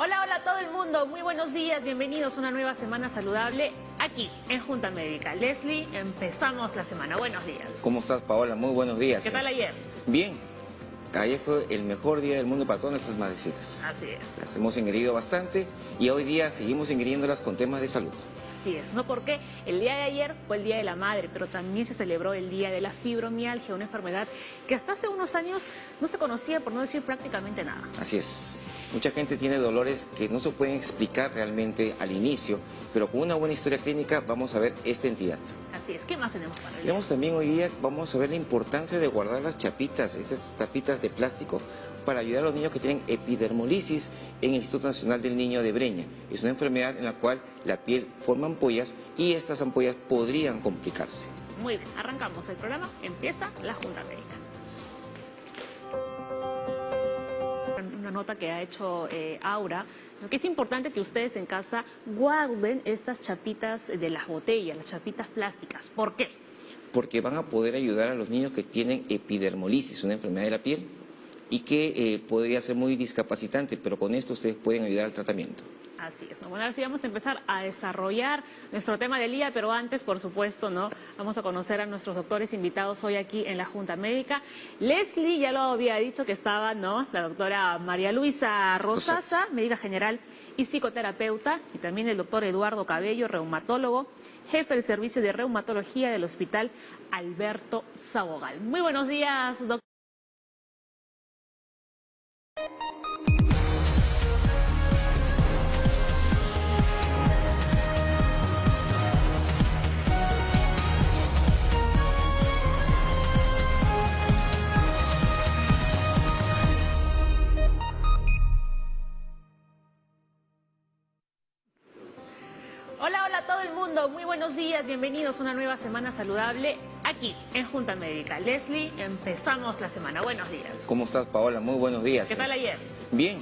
Hola, hola a todo el mundo, muy buenos días, bienvenidos a una nueva semana saludable aquí en Junta Médica. Leslie, empezamos la semana, buenos días. ¿Cómo estás, Paola? Muy buenos días. ¿Qué tal ayer? Bien, ayer fue el mejor día del mundo para todas nuestras madrecitas. Así es. Las hemos ingerido bastante y hoy día seguimos ingiriéndolas con temas de salud. Así es, ¿no? Porque el día de ayer fue el Día de la Madre, pero también se celebró el Día de la Fibromialgia, una enfermedad que hasta hace unos años no se conocía, por no decir prácticamente nada. Así es. Mucha gente tiene dolores que no se pueden explicar realmente al inicio, pero con una buena historia clínica vamos a ver esta entidad. Así es, ¿qué más tenemos para el día? Tenemos también hoy día, vamos a ver la importancia de guardar las chapitas, estas tapitas de plástico, para ayudar a los niños que tienen epidermolisis en el Instituto Nacional del Niño de Breña. Es una enfermedad en la cual la piel forma ampollas y estas ampollas podrían complicarse. Muy bien, arrancamos el programa, empieza la Junta Médica. Una nota que ha hecho Aura, que es importante que ustedes en casa guarden estas chapitas de las botellas, las chapitas plásticas. ¿Por qué? Porque van a poder ayudar a los niños que tienen epidermolisis, una enfermedad de la piel, y que podría ser muy discapacitante, pero con esto ustedes pueden ayudar al tratamiento. Así es, ¿no? Bueno, ahora sí vamos a empezar a desarrollar nuestro tema del día, pero antes, por supuesto, ¿no? Vamos a conocer a nuestros doctores invitados hoy aquí en la Junta Médica. Leslie ya lo había dicho que estaba, ¿no? La doctora María Luisa Rosasa, médica general y psicoterapeuta, y también el doctor Eduardo Cabello, reumatólogo, jefe del servicio de reumatología del Hospital Alberto Sabogal. Muy buenos días, doctor. Hola, hola a todo el mundo, muy buenos días, bienvenidos a una nueva semana saludable aquí en Junta Médica. Leslie, empezamos la semana, buenos días. ¿Cómo estás, Paola? Muy buenos días. ¿Qué tal ayer? Bien,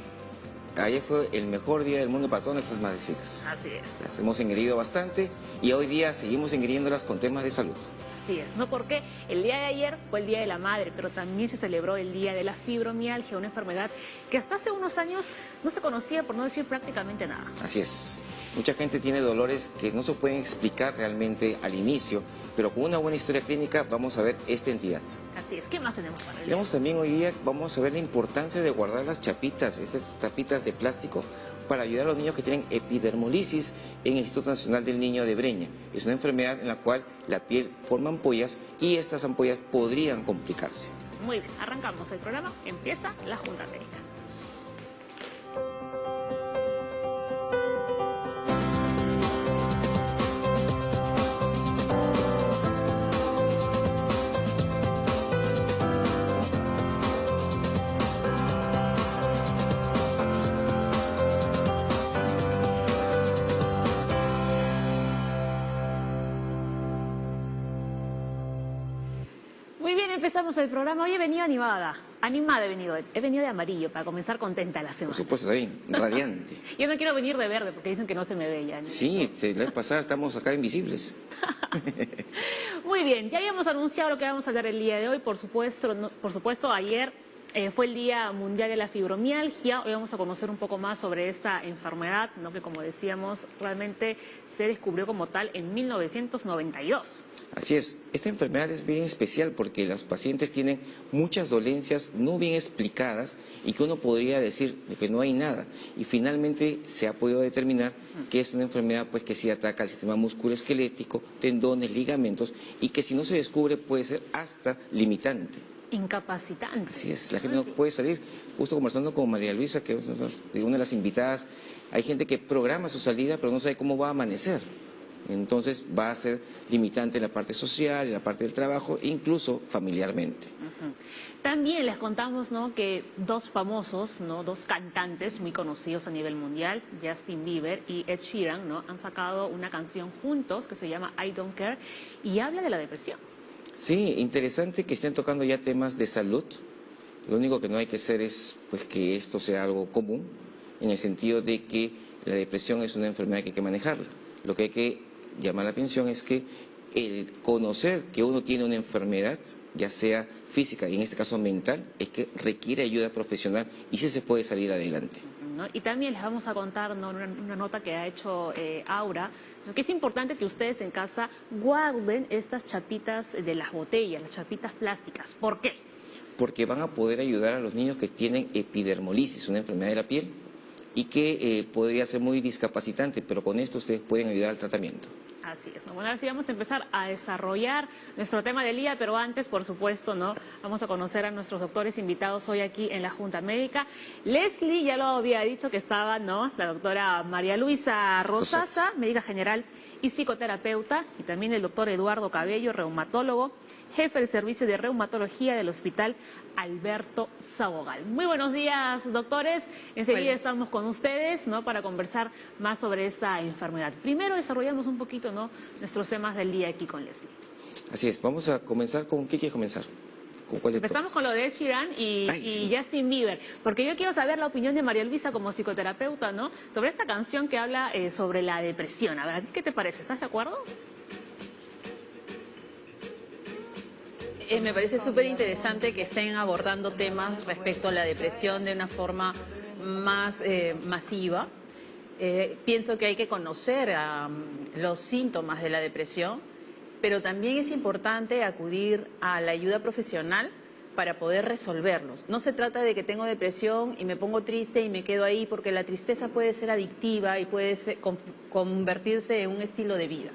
ayer fue el mejor día del mundo para todas nuestras madrecitas. Así es. Las hemos ingerido bastante y hoy día seguimos ingiriéndolas con temas de salud. Así es, ¿no? Porque el día de ayer fue el Día de la Madre, pero también se celebró el Día de la Fibromialgia, una enfermedad que hasta hace unos años no se conocía, por no decir prácticamente nada. Así es. Mucha gente tiene dolores que no se pueden explicar realmente al inicio, pero con una buena historia clínica vamos a ver esta entidad. Así es, ¿qué más tenemos para el día? Tenemos también hoy día, vamos a ver la importancia de guardar las chapitas, estas tapitas de plástico, para ayudar a los niños que tienen epidermolisis en el Instituto Nacional del Niño de Breña. Es una enfermedad en la cual la piel forma ampollas y estas ampollas podrían complicarse. Muy bien, arrancamos el programa, empieza la Junta Médica. Muy bien, empezamos el programa. Hoy he venido animada he venido de amarillo para comenzar contenta la semana. Por supuesto, ahí, radiante. Yo no quiero venir de verde porque dicen que no se me ve ya, ¿no? Sí, la vez pasada estamos acá invisibles. Muy bien, ya habíamos anunciado lo que vamos a hablar el día de hoy, por supuesto ayer fue el Día Mundial de la Fibromialgia. Hoy vamos a conocer un poco más sobre esta enfermedad, ¿no? Que como decíamos, realmente se descubrió como tal en 1992. Así es, esta enfermedad es bien especial porque los pacientes tienen muchas dolencias no bien explicadas y que uno podría decir que no hay nada. Y finalmente se ha podido determinar que es una enfermedad pues, que sí ataca al sistema musculoesquelético, tendones, ligamentos y que si no se descubre puede ser hasta limitante. Incapacitante. Así es, la gente no puede salir. Justo conversando con María Luisa, que es una de las invitadas, hay gente que programa su salida pero no sabe cómo va a amanecer. Entonces va a ser limitante en la parte social, en la parte del trabajo e incluso familiarmente. También les contamos, ¿no? Que dos famosos, ¿no? Dos cantantes muy conocidos a nivel mundial, Justin Bieber y Ed Sheeran, ¿no? Han sacado una canción juntos que se llama I Don't Care y habla de la depresión. Sí, interesante que estén tocando ya temas de salud. Lo único que no hay que hacer es pues, que esto sea algo común, en el sentido de que la depresión es una enfermedad que hay que manejarla. Lo que hay que llamar la atención es que el conocer que uno tiene una enfermedad ya sea física y en este caso mental, es que requiere ayuda profesional y sí se puede salir adelante. ¿No? Y también les vamos a contar, ¿no?, una nota que ha hecho Aura, ¿no?, que es importante que ustedes en casa guarden estas chapitas de las botellas, las chapitas plásticas. ¿Por qué? Porque van a poder ayudar a los niños que tienen epidermolisis, una enfermedad de la piel, y que podría ser muy discapacitante, pero con esto ustedes pueden ayudar al tratamiento. Así es, ¿no? Bueno, ahora sí vamos a empezar a desarrollar nuestro tema del día, pero antes, por supuesto, ¿no?, vamos a conocer a nuestros doctores invitados hoy aquí en la Junta Médica. Leslie ya lo había dicho que estaba, ¿no?, la doctora María Luisa Rosasa, médica general y psicoterapeuta, y también el doctor Eduardo Cabello, reumatólogo, jefe del servicio de reumatología del Hospital Alberto Sabogal. Muy buenos días, doctores. Enseguida estamos con ustedes, ¿no?, para conversar más sobre esta enfermedad. Primero desarrollamos un poquito, ¿no?, nuestros temas del día aquí con Leslie. Así es, vamos a comenzar con, ¿qué quiere comenzar? ¿Con cuál de Empezamos todos? con lo de Ed Sheeran y sí. Justin Bieber, porque yo quiero saber la opinión de María Luisa como psicoterapeuta, ¿no?, sobre esta canción que habla sobre la depresión. A ver, ¿a ti qué te parece? ¿Estás de acuerdo? Me parece súper interesante que estén abordando temas respecto a la depresión de una forma más masiva. Pienso que hay que conocer los síntomas de la depresión, pero también es importante acudir a la ayuda profesional para poder resolverlos. No se trata de que tengo depresión y me pongo triste y me quedo ahí, porque la tristeza puede ser adictiva y puede convertirse en un estilo de vida.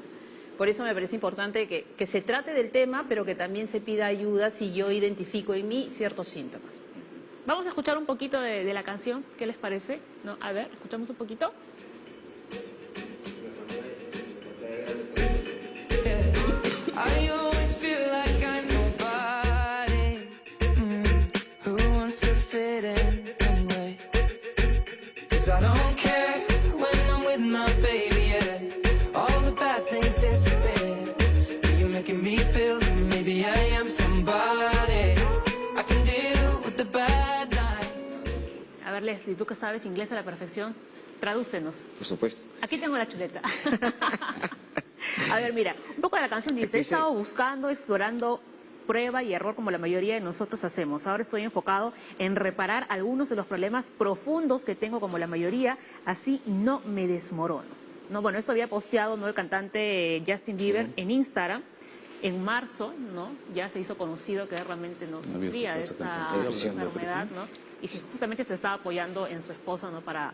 Por eso me parece importante que se trate del tema, pero que también se pida ayuda si yo identifico en mí ciertos síntomas. Vamos a escuchar un poquito de la canción, ¿qué les parece? ¿No? A ver, escuchamos un poquito. A ver, Leslie, tú que sabes inglés a la perfección, tradúcenos. Por supuesto. Aquí tengo la chuleta. A ver, mira, un poco de la canción dice: he estado buscando, explorando, prueba y error como la mayoría de nosotros hacemos. Ahora estoy enfocado en reparar algunos de los problemas profundos que tengo como la mayoría, así no me desmorono. No, bueno, esto había posteado, ¿no?, el cantante Justin Bieber en Instagram. En marzo, ¿no?, ya se hizo conocido que realmente no sufría de esta enfermedad, ¿no?, y que justamente se estaba apoyando en su esposa, ¿no?, para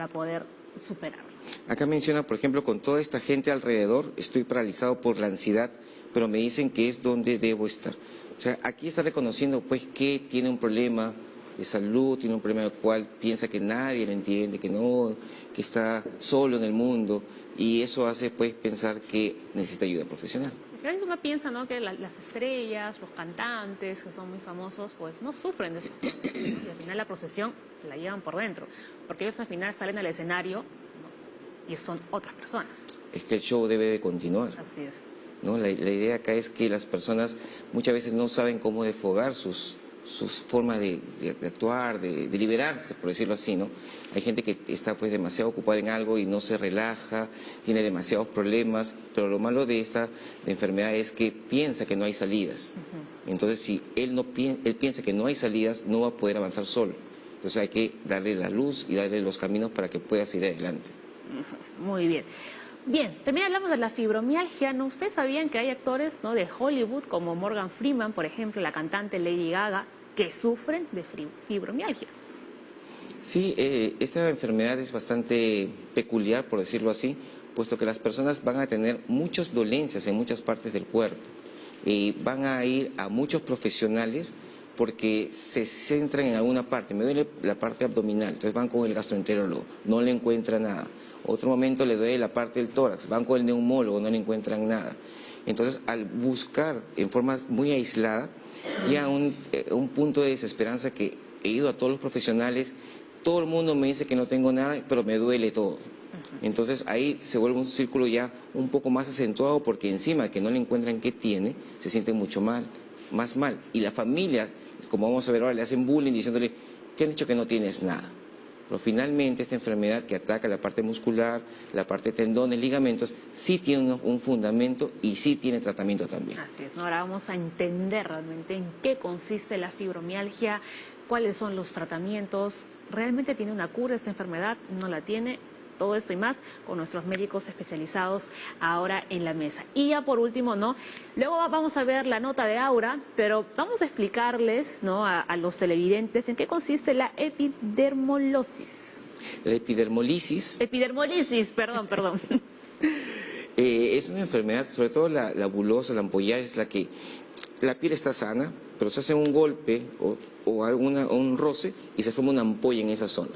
poder superarlo. Acá menciona, por ejemplo, con toda esta gente alrededor, estoy paralizado por la ansiedad, pero me dicen que es donde debo estar. O sea, aquí está reconociendo, pues, que tiene un problema de salud, tiene un problema del cual piensa que nadie le entiende, que no, que está solo en el mundo, y eso hace, pues, pensar que necesita ayuda profesional. A veces uno piensa, ¿no?, que las estrellas, los cantantes que son muy famosos, pues no sufren de eso. Y al final la procesión la llevan por dentro, porque ellos al final salen al escenario, ¿no?, y son otras personas. Es que el show debe de continuar. Así es. ¿No? La idea acá es que las personas muchas veces no saben cómo desfogar sus formas de actuar, de liberarse, por decirlo así, ¿no? Hay gente que está, pues, demasiado ocupada en algo y no se relaja, tiene demasiados problemas, pero lo malo de esta enfermedad es que piensa que no hay salidas. Entonces, si él piensa que no hay salidas, no va a poder avanzar solo. Entonces hay que darle la luz y darle los caminos para que pueda seguir adelante. Muy bien. Bien, también hablamos de la fibromialgia, ¿no? Ustedes sabían que hay actores, ¿no?, de Hollywood, como Morgan Freeman, por ejemplo, la cantante Lady Gaga, que sufren de fibromialgia. Sí, esta enfermedad es bastante peculiar, por decirlo así, puesto que las personas van a tener muchas dolencias en muchas partes del cuerpo. Van a ir a muchos profesionales porque se centran en alguna parte. Me duele la parte abdominal, entonces van con el gastroenterólogo, no le encuentran nada. Otro momento le duele la parte del tórax, van con el neumólogo, no le encuentran nada. Entonces, al buscar en forma muy aislada, ya un punto de desesperanza que he ido a todos los profesionales, todo el mundo me dice que no tengo nada, pero me duele todo. Entonces ahí se vuelve un círculo ya un poco más acentuado, porque encima de que no le encuentran qué tiene, se sienten mucho más mal. Y la familia, como vamos a ver ahora, le hacen bullying diciéndole, ¿qué han dicho que no tienes nada? Pero finalmente esta enfermedad que ataca la parte muscular, la parte de tendones, ligamentos, sí tiene un fundamento y sí tiene tratamiento también. Así es, ¿no? Ahora vamos a entender realmente en qué consiste la fibromialgia, cuáles son los tratamientos, ¿realmente tiene una cura esta enfermedad? ¿No la tiene? Todo esto y más con nuestros médicos especializados ahora en la mesa. Y ya por último, ¿no? Luego vamos a ver la nota de Aura, pero vamos a explicarles, ¿no? a los televidentes en qué consiste la epidermolosis. La epidermolisis Epidermolisis, perdón. es una enfermedad, sobre todo la bulosa, la ampollar, es la que la piel está sana, pero se hace un golpe o un roce y se forma una ampolla en esa zona.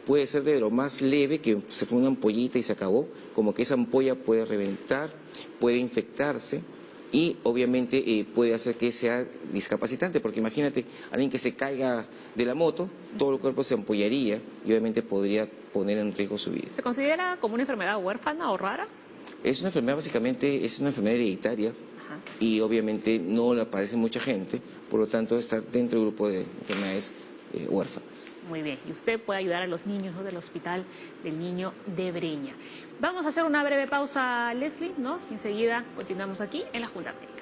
Puede ser de lo más leve, que se fue una ampollita y se acabó, como que esa ampolla puede reventar, puede infectarse y obviamente puede hacer que sea discapacitante, porque imagínate, alguien que se caiga de la moto, todo el cuerpo se ampollaría y obviamente podría poner en riesgo su vida. ¿Se considera como una enfermedad huérfana o rara? Es una enfermedad, básicamente, es una enfermedad hereditaria. Ajá. Y obviamente no la padece mucha gente, por lo tanto está dentro del grupo de enfermedades huérfanas. Muy bien, y usted puede ayudar a los niños, ¿no? del Hospital del Niño de Breña. Vamos a hacer una breve pausa, Leslie, ¿no? Enseguida continuamos aquí en la Junta Médica.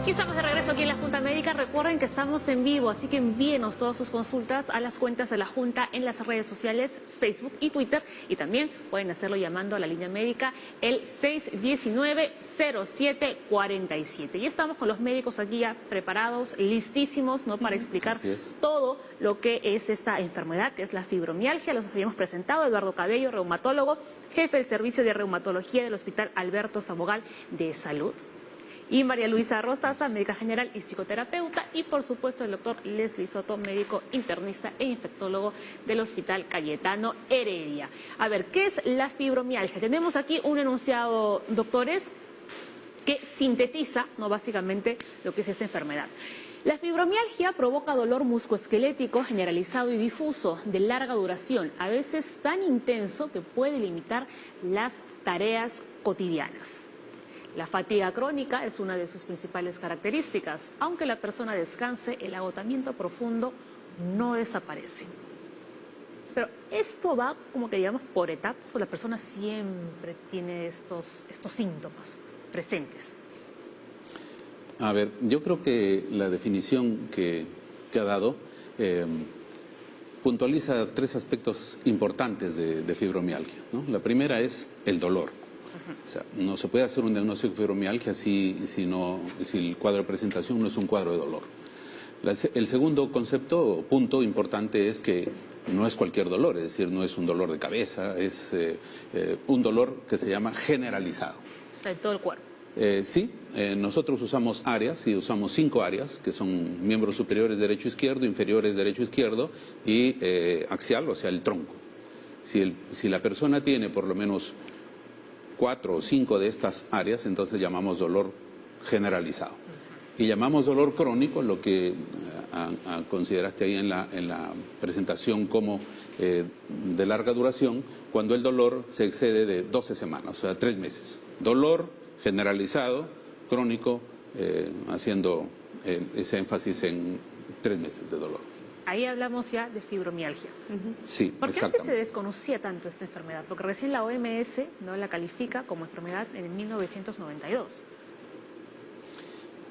Y estamos de regreso aquí en la Junta Médica. Recuerden que estamos en vivo, así que envíenos todas sus consultas a las cuentas de la Junta en las redes sociales, Facebook y Twitter. Y también pueden hacerlo llamando a la línea médica el 619-0747. Y estamos con los médicos aquí ya preparados, listísimos, ¿no? Para explicar todo lo que es esta enfermedad, que es la fibromialgia. Los habíamos presentado: Eduardo Cabello, reumatólogo, jefe del servicio de reumatología del Hospital Alberto Sabogal de Salud. Y María Luisa Rosasa, médica general y psicoterapeuta. Y por supuesto el doctor Leslie Soto, médico internista e infectólogo del Hospital Cayetano Heredia. A ver, ¿qué es la fibromialgia? Tenemos aquí un enunciado, doctores, que sintetiza, ¿no? básicamente lo que es esta enfermedad. La fibromialgia provoca dolor musculoesquelético generalizado y difuso de larga duración, a veces tan intenso que puede limitar las tareas cotidianas. La fatiga crónica es una de sus principales características. Aunque la persona descanse, el agotamiento profundo no desaparece. Pero esto va como que digamos por etapas, o la persona siempre tiene estos síntomas presentes. A ver, yo creo que la definición que ha dado puntualiza tres aspectos importantes de fibromialgia, ¿no? La primera es el dolor. O sea, no se puede hacer un diagnóstico de fibromialgia si el cuadro de presentación no es un cuadro de dolor. El segundo concepto o punto importante es que no es cualquier dolor, es decir, no es un dolor de cabeza, es un dolor que se llama generalizado. De todo el cuerpo. Sí, nosotros usamos áreas y usamos 5 áreas, que son miembros superiores derecho-izquierdo, inferiores derecho-izquierdo y axial, o sea, el tronco. Si la persona tiene por lo menos 4 o 5 de estas áreas, entonces llamamos dolor generalizado. Y llamamos dolor crónico, lo que consideraste ahí en la presentación como de larga duración, cuando el dolor se excede de 12 semanas, o sea, 3 meses. Dolor generalizado, crónico, haciendo ese énfasis en 3 meses de dolor. Ahí hablamos ya de fibromialgia. Sí, ¿Por qué antes se exactamente. desconocía tanto esta enfermedad? Porque recién la OMS no la califica como enfermedad en 1992.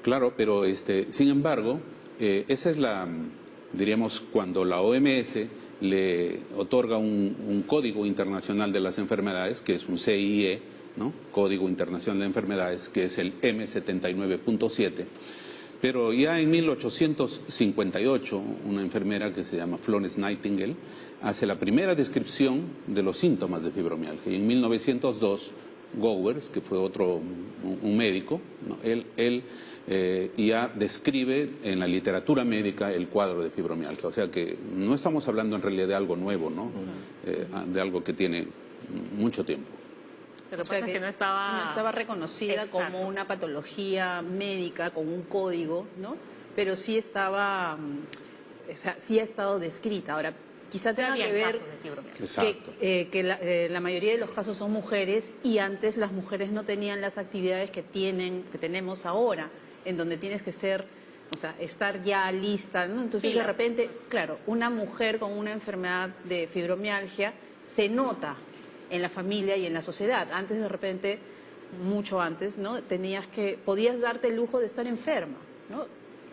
Claro, pero sin embargo, esa es diríamos, cuando la OMS le otorga un código internacional de las enfermedades, que es un CIE, ¿no? Código Internacional de Enfermedades, que es el M79.7. Pero ya en 1858, una enfermera que se llama Florence Nightingale hace la primera descripción de los síntomas de fibromialgia. Y en 1902, Gowers, que fue un médico, ¿no? él ya describe en la literatura médica el cuadro de fibromialgia. O sea que no estamos hablando en realidad de algo nuevo, ¿no? De algo que tiene mucho tiempo. Lo que O sea pasa es que no estaba reconocida Exacto. como una patología médica, con un código, ¿no? Pero sí estaba, o sea, sí ha estado descrita. Ahora, quizás tenga que ver casos de fibromialgia. Exacto. que la mayoría de los casos son mujeres y antes las mujeres no tenían las actividades que tenemos ahora, en donde tienes que ser, o sea, estar ya lista, ¿no? Entonces Pilas. de repente, claro, una mujer con una enfermedad de fibromialgia se nota en la familia y en la sociedad. Antes de repente, mucho antes, ¿no? Podías darte el lujo de estar enferma, ¿no?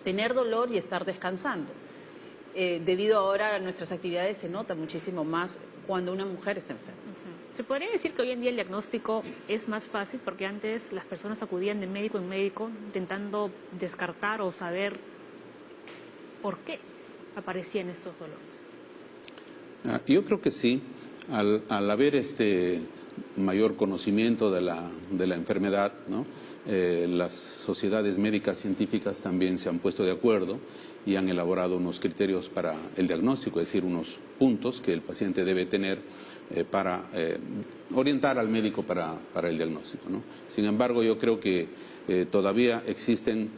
Tener dolor y estar descansando. Debido ahora a nuestras actividades se nota muchísimo más cuando una mujer está enferma. Se podría decir que hoy en día el diagnóstico es más fácil porque antes las personas acudían de médico en médico intentando descartar o saber por qué aparecían estos dolores. Yo creo que sí. Al haber este mayor conocimiento de la enfermedad, ¿no? Las sociedades médicas científicas también se han puesto de acuerdo y han elaborado unos criterios para el diagnóstico, es decir, unos puntos que el paciente debe tener para orientar al médico para el diagnóstico, ¿no? Sin embargo, yo creo que todavía existen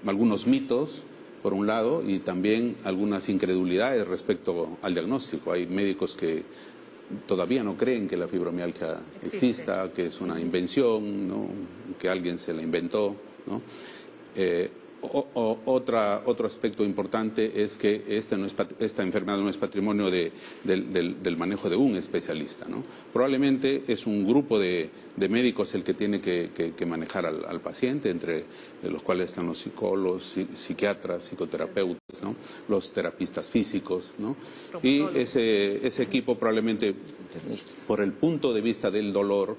algunos mitos, por un lado, y también algunas incredulidades respecto al diagnóstico. Hay médicos que todavía no creen que la fibromialgia exista, que es una invención, ¿no? Que alguien se la inventó, ¿no? Otro aspecto importante es que esta enfermedad no es patrimonio del manejo de un especialista, ¿no? Probablemente es un grupo de médicos el que tiene que manejar al paciente, entre los cuales están los psicólogos, psiquiatras, psicoterapeutas, ¿no? Los terapistas físicos, ¿no? Y ese equipo probablemente, por el punto de vista del dolor,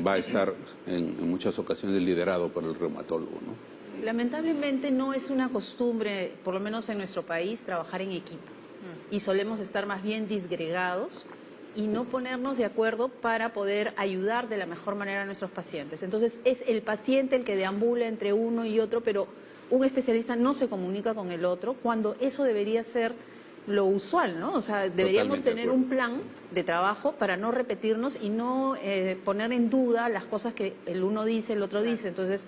va a estar en muchas ocasiones liderado por el reumatólogo, ¿no? Lamentablemente no es una costumbre, por lo menos en nuestro país, trabajar en equipo. Y solemos estar más bien disgregados y no ponernos de acuerdo para poder ayudar de la mejor manera a nuestros pacientes. Entonces es el paciente el que deambula entre uno y otro, pero un especialista no se comunica con el otro, cuando eso debería ser lo usual, ¿no? O sea, deberíamos Totalmente tener un plan de trabajo para no repetirnos y no poner en duda las cosas que el uno dice, el otro dice. Entonces,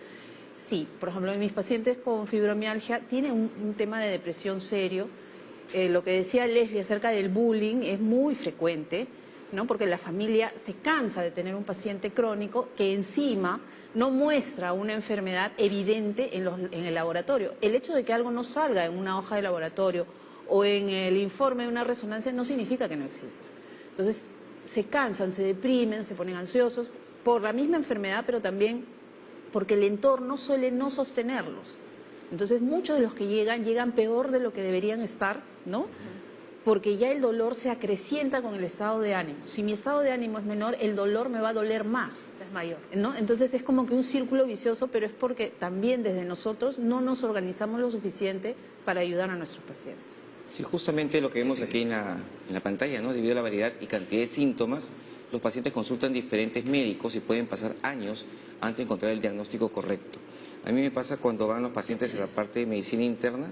sí, por ejemplo, en mis pacientes con fibromialgia tienen un tema de depresión serio. Lo que decía Leslie acerca del bullying es muy frecuente, ¿no? Porque la familia se cansa de tener un paciente crónico que encima no muestra una enfermedad evidente en el laboratorio. El hecho de que algo no salga en una hoja de laboratorio o en el informe de una resonancia no significa que no exista. Entonces se cansan, se deprimen, se ponen ansiosos por la misma enfermedad, pero también porque el entorno suele no sostenerlos. Entonces muchos de los que llegan peor de lo que deberían estar, ¿no? Porque ya el dolor se acrecienta con el estado de ánimo. Si mi estado de ánimo es menor, el dolor me va a doler más, Es mayor. ¿no? Entonces es como que un círculo vicioso, pero es porque también desde nosotros no nos organizamos lo suficiente para ayudar a nuestros pacientes. Sí, justamente lo que vemos aquí en la pantalla, ¿no? Debido a la variedad y cantidad de síntomas, los pacientes consultan diferentes médicos y pueden pasar años antes de encontrar el diagnóstico correcto. A mí me pasa cuando van los pacientes en la parte de medicina interna,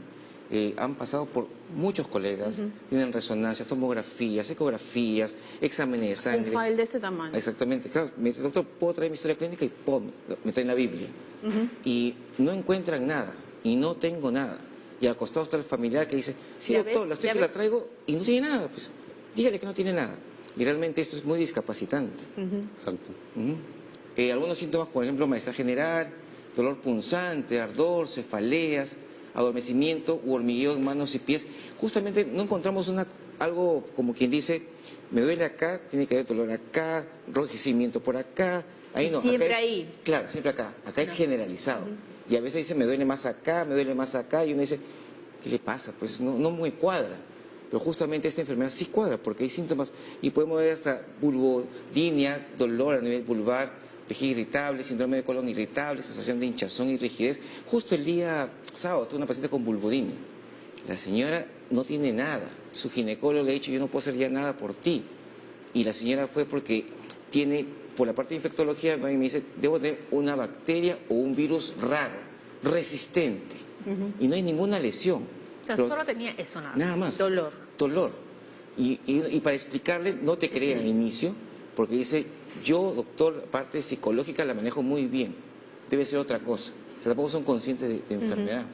han pasado por muchos colegas, tienen resonancias, tomografías, ecografías, exámenes de sangre. Un file de este tamaño. Exactamente, claro, me dice, doctor, ¿puedo traer mi historia clínica? Y ¡pum!, me traen la Biblia. Y no encuentran nada, y no tengo nada. Y al costado está el familiar que dice, sí, ¿Ya doctor, ves? la estoy ¿Ya que la ves? traigo y no tiene nada, pues dígale que no tiene nada. Y realmente esto es muy discapacitante. Exacto. Algunos síntomas, por ejemplo, malestar general, dolor punzante, ardor, cefaleas, adormecimiento u hormigueo en manos y pies. Justamente no encontramos algo como quien dice, me duele acá, tiene que haber dolor acá, enrojecimiento por acá. Ahí no, Siempre acá es, ahí. Claro, siempre acá. Acá es generalizado. Y a veces dice, me duele más acá, y uno dice, ¿qué le pasa? Pues no me cuadra. Pero justamente esta enfermedad sí cuadra, porque hay síntomas, y podemos ver hasta vulvodynia, dolor a nivel vulvar, vejiga irritable, síndrome de colon irritable, sensación de hinchazón y rigidez. Justo el día sábado tuve una paciente con vulvodynia. La señora no tiene nada. Su ginecólogo le ha dicho, yo no puedo hacer ya nada por ti. Y la señora fue porque tiene, por la parte de infectología, me dice, debo tener una bacteria o un virus raro, resistente. Y no hay ninguna lesión. O sea, Pero solo tenía eso nada. nada más. Dolor. Dolor. Y para explicarle, no te cree al inicio, porque dice, yo, doctor, la parte psicológica la manejo muy bien. Debe ser otra cosa. O sea, tampoco son conscientes de enfermedad.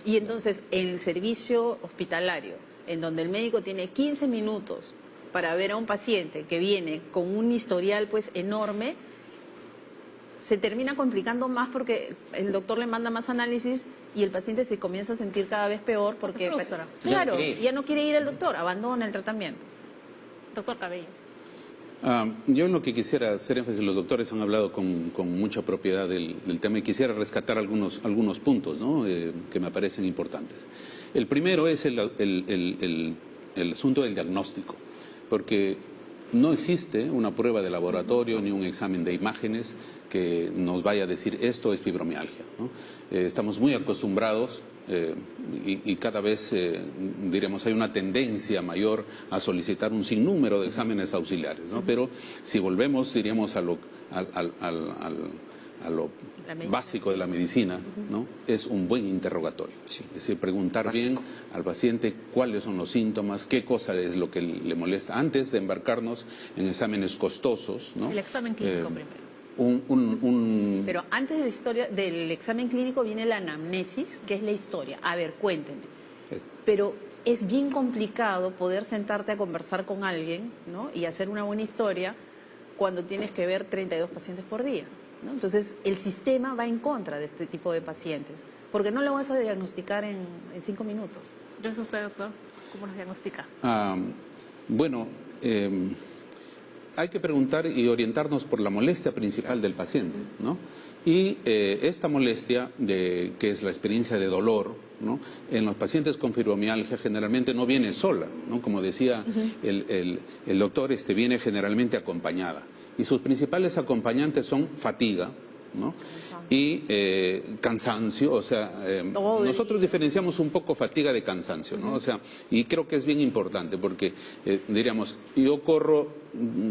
Y entonces, en el servicio hospitalario, en donde el médico tiene 15 minutos para ver a un paciente que viene con un historial pues enorme, se termina complicando más porque el doctor le manda más análisis y el paciente se comienza a sentir cada vez peor porque, Se frustra. claro, Ya no quiere ir. ya no quiere ir al doctor, abandona el tratamiento. Doctor Cabello. Yo en lo que quisiera hacer énfasis, los doctores han hablado con mucha propiedad del tema y quisiera rescatar algunos puntos, ¿no? Que me parecen importantes. El primero es el asunto del diagnóstico, porque no existe una prueba de laboratorio ni un examen de imágenes que nos vaya a decir esto es fibromialgia, ¿no? Estamos muy acostumbrados y cada vez, diremos, hay una tendencia mayor a solicitar un sinnúmero de exámenes auxiliares, ¿no? Pero si volvemos, diríamos, a lo básico de la medicina, ¿no? Es un buen interrogatorio. Sí. Es decir, preguntar Básico. bien al paciente cuáles son los síntomas, qué cosa es lo que le molesta, antes de embarcarnos en exámenes costosos, ¿no? El examen clínico primero. Pero antes de la historia, del examen clínico viene la anamnesis, que es la historia. A ver, cuénteme. Pero es bien complicado poder sentarte a conversar con alguien, ¿no? Y hacer una buena historia cuando tienes que ver 32 pacientes por día, ¿no? Entonces, el sistema va en contra de este tipo de pacientes, porque no lo vas a diagnosticar en 5 minutos. Entonces usted, doctor, ¿cómo nos diagnostica? Bueno, hay que preguntar y orientarnos por la molestia principal del paciente, ¿no? Y esta molestia, que es la experiencia de dolor, ¿no? En los pacientes con fibromialgia generalmente no viene sola, ¿no? Como decía el doctor, viene generalmente acompañada. Y sus principales acompañantes son fatiga, ¿no? Y cansancio, o sea, nosotros diferenciamos un poco fatiga de cansancio, ¿no? O sea, y creo que es bien importante porque, diríamos, yo corro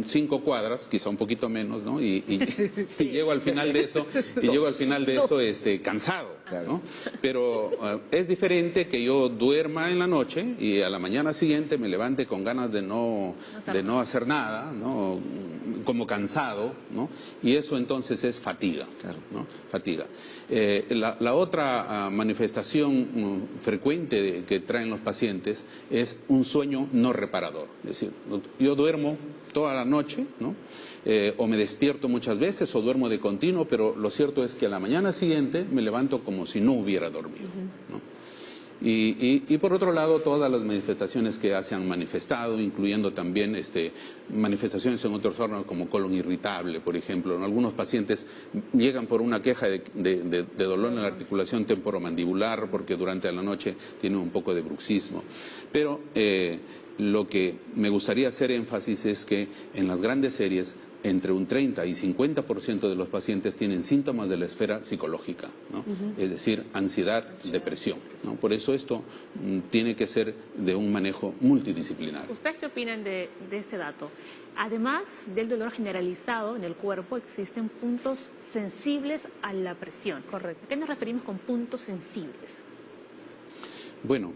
5 cuadras, quizá un poquito menos, ¿no? Y llego al final de eso, cansado, ¿no? Pero es diferente que yo duerma en la noche y a la mañana siguiente me levante con ganas de no hacer nada, ¿no? Como cansado, ¿no? Y eso entonces es fatiga, ¿no? Fatiga. La otra manifestación frecuente que traen los pacientes es un sueño no reparador. Es decir, yo duermo toda la noche, ¿no? O me despierto muchas veces o duermo de continuo, pero lo cierto es que a la mañana siguiente me levanto como si no hubiera dormido, ¿no? Y por otro lado, todas las manifestaciones que se han manifestado, incluyendo también manifestaciones en otros órganos como colon irritable, por ejemplo. ¿No? Algunos pacientes llegan por una queja de dolor en la articulación temporomandibular porque durante la noche tienen un poco de bruxismo. Pero lo que me gustaría hacer énfasis es que en las grandes series entre un 30 y 50% de los pacientes tienen síntomas de la esfera psicológica, ¿no? Es decir, ansiedad, depresión, ¿no? Por eso esto tiene que ser de un manejo multidisciplinario. ¿Ustedes qué opinan de este dato? Además del dolor generalizado en el cuerpo, existen puntos sensibles a la presión. Correcto. ¿A qué nos referimos con puntos sensibles? Bueno,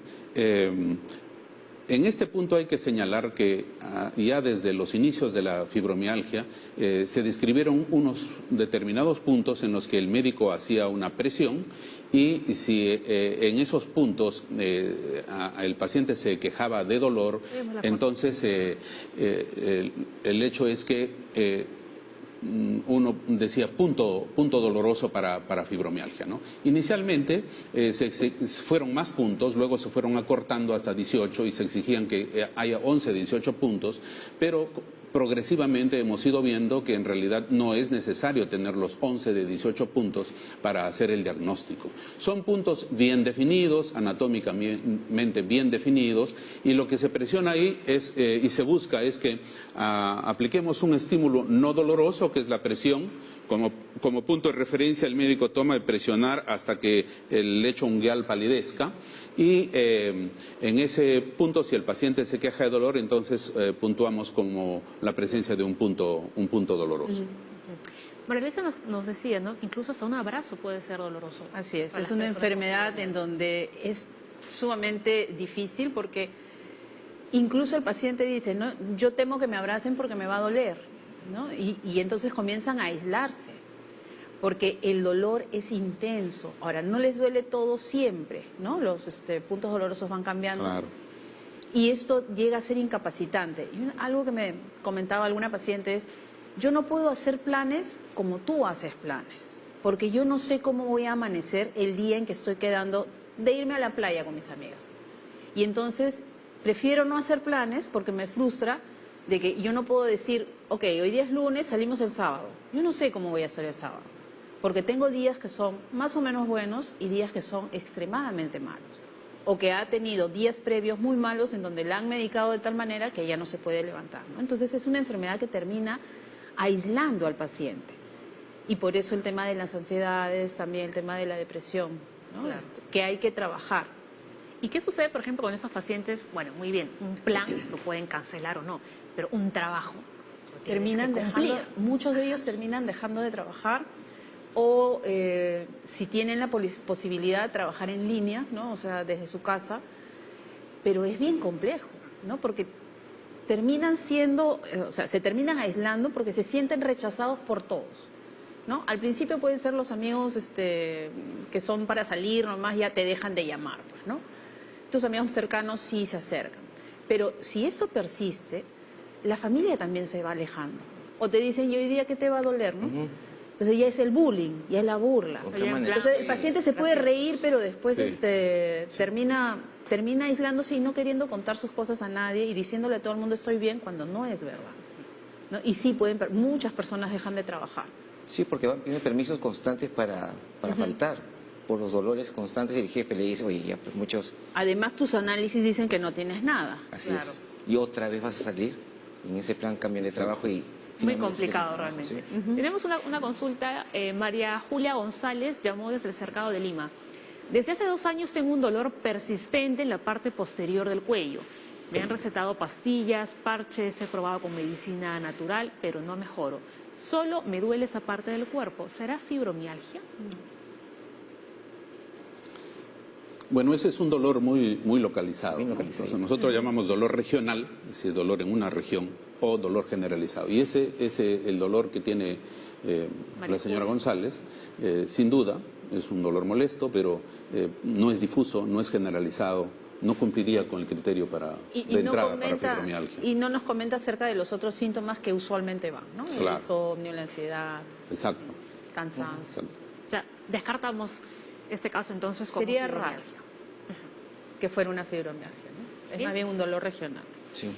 en este punto hay que señalar que ya desde los inicios de la fibromialgia se describieron unos determinados puntos en los que el médico hacía una presión y si en esos puntos el paciente se quejaba de dolor, entonces el hecho es que uno decía punto doloroso para fibromialgia, ¿no? Inicialmente fueron más puntos, luego se fueron acortando hasta 18 y se exigían que haya 11, 18 puntos, pero progresivamente hemos ido viendo que en realidad no es necesario tener los 11 de 18 puntos para hacer el diagnóstico. Son puntos bien definidos, anatómicamente bien definidos, y lo que se presiona ahí es, y se busca es que apliquemos un estímulo no doloroso, que es la presión, Como punto de referencia, el médico toma de presionar hasta que el lecho ungueal palidezca y en ese punto, si el paciente se queja de dolor, entonces puntuamos como la presencia de un punto doloroso. María Luisa nos decía, ¿no?, que incluso hasta un abrazo puede ser doloroso. Así es, para es las una personas enfermedad con en donde es sumamente difícil porque incluso el paciente dice, no, yo temo que me abracen porque me va a doler, ¿no? Y entonces comienzan a aislarse porque el dolor es intenso. Ahora, no les duele todo siempre, ¿no? Los puntos dolorosos van cambiando. Claro. Y esto llega a ser incapacitante. Y algo que me comentaba alguna paciente es, yo no puedo hacer planes como tú haces planes, porque yo no sé cómo voy a amanecer el día en que estoy quedando de irme a la playa con mis amigas. Y entonces prefiero no hacer planes porque me frustra de que yo no puedo decir, ok, hoy día es lunes, salimos el sábado. Yo no sé cómo voy a estar el sábado, porque tengo días que son más o menos buenos y días que son extremadamente malos. O que ha tenido días previos muy malos en donde la han medicado de tal manera que ya no se puede levantar, ¿no? Entonces es una enfermedad que termina aislando al paciente. Y por eso el tema de las ansiedades, también el tema de la depresión, ¿no? Claro. Que hay que trabajar. ¿Y qué sucede, por ejemplo, con estos pacientes? Bueno, muy bien, un plan lo pueden cancelar o no, pero un trabajo lo tienes Terminan que dejando, cumplir. muchos de ellos terminan dejando de trabajar o si tienen la posibilidad de trabajar en línea, ¿no? O sea, desde su casa, pero es bien complejo, ¿no? Porque terminan siendo, o sea, se terminan aislando porque se sienten rechazados por todos, ¿no? Al principio pueden ser los amigos que son para salir, nomás ya te dejan de llamar, pues, ¿no? Tus amigos cercanos sí se acercan. Pero si esto persiste, la familia también se va alejando. O te dicen, ¿y hoy día qué te va a doler, no? Entonces ya es el bullying, ya es la burla. ¿Con qué manera? Entonces el paciente se puede Gracias. reír, pero después Sí. termina aislándose y no queriendo contar sus cosas a nadie y diciéndole a todo el mundo estoy bien cuando no es verdad, ¿no? Y sí, muchas personas dejan de trabajar. Sí, porque tiene permisos constantes para faltar por los dolores constantes y el jefe le dice, oye, ya pues muchos, Además, tus análisis dicen que no tienes nada. así Claro. es. Y otra vez vas a salir, y en ese plan cambian de trabajo y... Muy finalmente complicado es ese trabajo, realmente. sí. Tenemos una consulta, María Julia González llamó desde el Cercado de Lima. Desde hace 2 años tengo un dolor persistente en la parte posterior del cuello. Me han recetado pastillas, parches, he probado con medicina natural, pero no mejoro. Solo me duele esa parte del cuerpo. ¿Será fibromialgia? Bueno, ese es un dolor muy localizado. Bien ¿no? localizado. Entonces, nosotros llamamos dolor regional, es decir, dolor en una región, o dolor generalizado. Y el dolor que tiene la señora González, sin duda, es un dolor molesto, pero no es difuso, no es generalizado, no cumpliría con el criterio de entrada para fibromialgia. Y no nos comenta acerca de los otros síntomas que usualmente van, ¿no? Claro. El insomnio, la ansiedad, Exacto. cansancio. Exacto. O sea, descartamos este caso entonces como Sería raro fibromialgia. que fuera una fibromialgia, ¿no? Es Bien. más bien un dolor regional. Sí.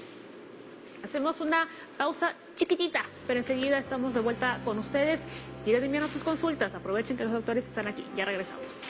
Hacemos una pausa chiquitita, pero enseguida estamos de vuelta con ustedes. Si quieren enviarnos sus consultas, aprovechen que los doctores están aquí. Ya regresamos.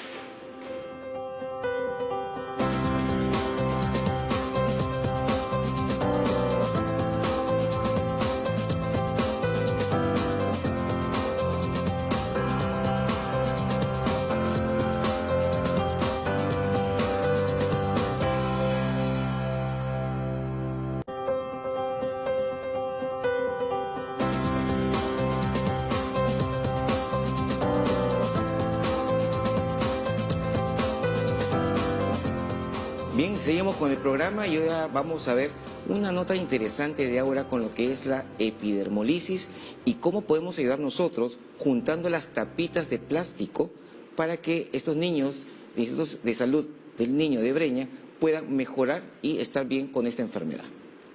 Bien, seguimos con el programa y ahora vamos a ver una nota interesante de ahora con lo que es la epidermolisis y cómo podemos ayudar nosotros juntando las tapitas de plástico para que estos niños de institutos de salud del niño de Breña puedan mejorar y estar bien con esta enfermedad.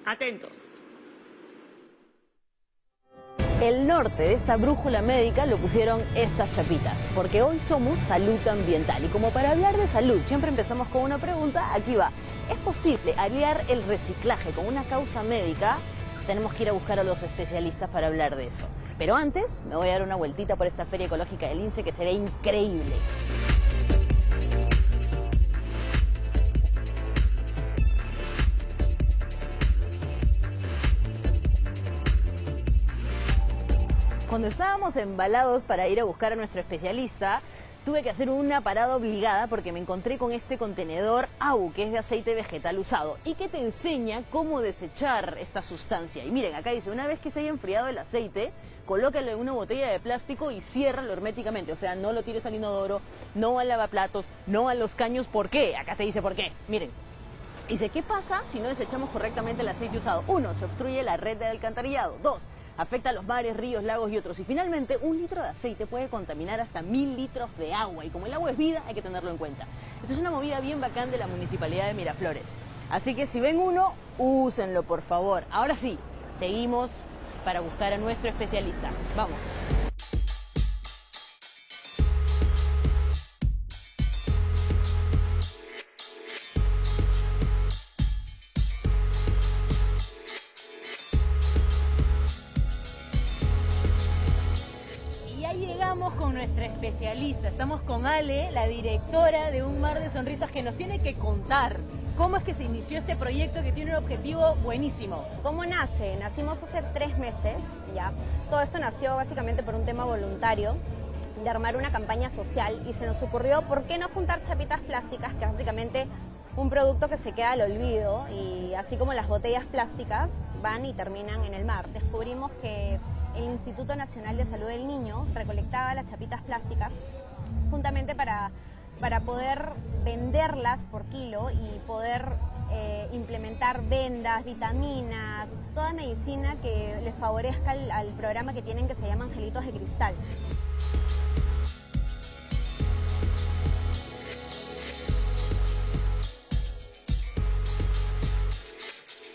Atentos. El norte de esta brújula médica lo pusieron estas chapitas, porque hoy somos salud ambiental. Y como para hablar de salud siempre empezamos con una pregunta, aquí va. ¿Es posible aliar el reciclaje con una causa médica? Tenemos que ir a buscar a los especialistas para hablar de eso. Pero antes me voy a dar una vueltita por esta feria ecológica del INSE que será increíble. Cuando estábamos embalados para ir a buscar a nuestro especialista, tuve que hacer una parada obligada porque me encontré con este contenedor AU, que es de aceite vegetal usado y que te enseña cómo desechar esta sustancia. Y miren, acá dice, una vez que se haya enfriado el aceite, colócalo en una botella de plástico y ciérralo herméticamente. O sea, no lo tires al inodoro, no al lavaplatos, no a los caños. ¿Por qué? Acá te dice por qué. Miren. Dice, ¿qué pasa si no desechamos correctamente el aceite usado? 1, se obstruye la red de alcantarillado. 2, afecta a los mares, ríos, lagos y otros. Y finalmente, 1 litro de aceite puede contaminar hasta 1000 litros de agua. Y como el agua es vida, hay que tenerlo en cuenta. Esto es una movida bien bacán de la Municipalidad de Miraflores. Así que si ven uno, úsenlo, por favor. Ahora sí, seguimos para buscar a nuestro especialista. Vamos. Con nuestra especialista, estamos con Ale, la directora de Un Mar de Sonrisas, que nos tiene que contar cómo es que se inició este proyecto que tiene un objetivo buenísimo. ¿Cómo nace? Nacimos hace 3 meses, ya. Todo esto nació básicamente por un tema voluntario, de armar una campaña social, y se nos ocurrió, ¿por qué no juntar chapitas plásticas, que es básicamente un producto que se queda al olvido, y así como las botellas plásticas van y terminan en el mar? Descubrimos que el Instituto Nacional de Salud del Niño recolectaba las chapitas plásticas juntamente para poder venderlas por kilo y poder implementar vendas, vitaminas, toda medicina que les favorezca al programa que tienen, que se llama Angelitos de Cristal.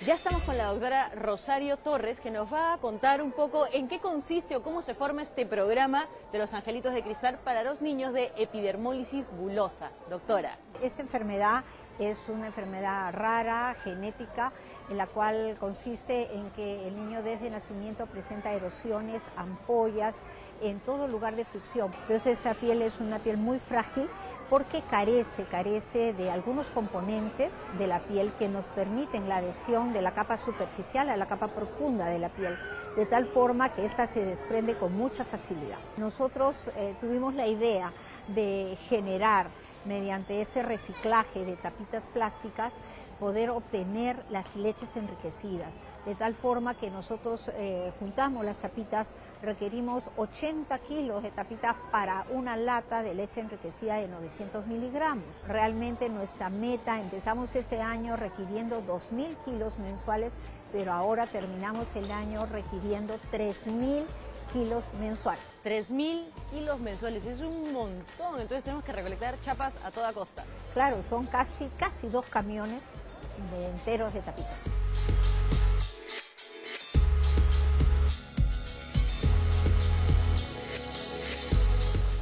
Ya estamos con la doctora Rosario Torres, que nos va a contar un poco en qué consiste o cómo se forma este programa de los Angelitos de Cristal para los niños de epidermólisis bulosa. Doctora. Esta enfermedad es una enfermedad rara, genética, en la cual consiste en que el niño desde nacimiento presenta erosiones, ampollas, en todo lugar de fricción. Entonces esta piel es una piel muy frágil porque carece de algunos componentes de la piel que nos permiten la adhesión de la capa superficial a la capa profunda de la piel, de tal forma que ésta se desprende con mucha facilidad. Nosotros tuvimos la idea de generar, mediante ese reciclaje de tapitas plásticas, poder obtener las leches enriquecidas, de tal forma que nosotros juntamos las tapitas, requerimos 80 kilos de tapitas para una lata de leche enriquecida de 900 miligramos. Realmente nuestra meta, empezamos este año requiriendo 2.000 kilos mensuales, pero ahora terminamos el año requiriendo 3.000 kilos mensuales. 3.000 kilos mensuales, es un montón, entonces tenemos que recolectar chapas a toda costa. Claro, son casi 2 camiones enteros de tapitas.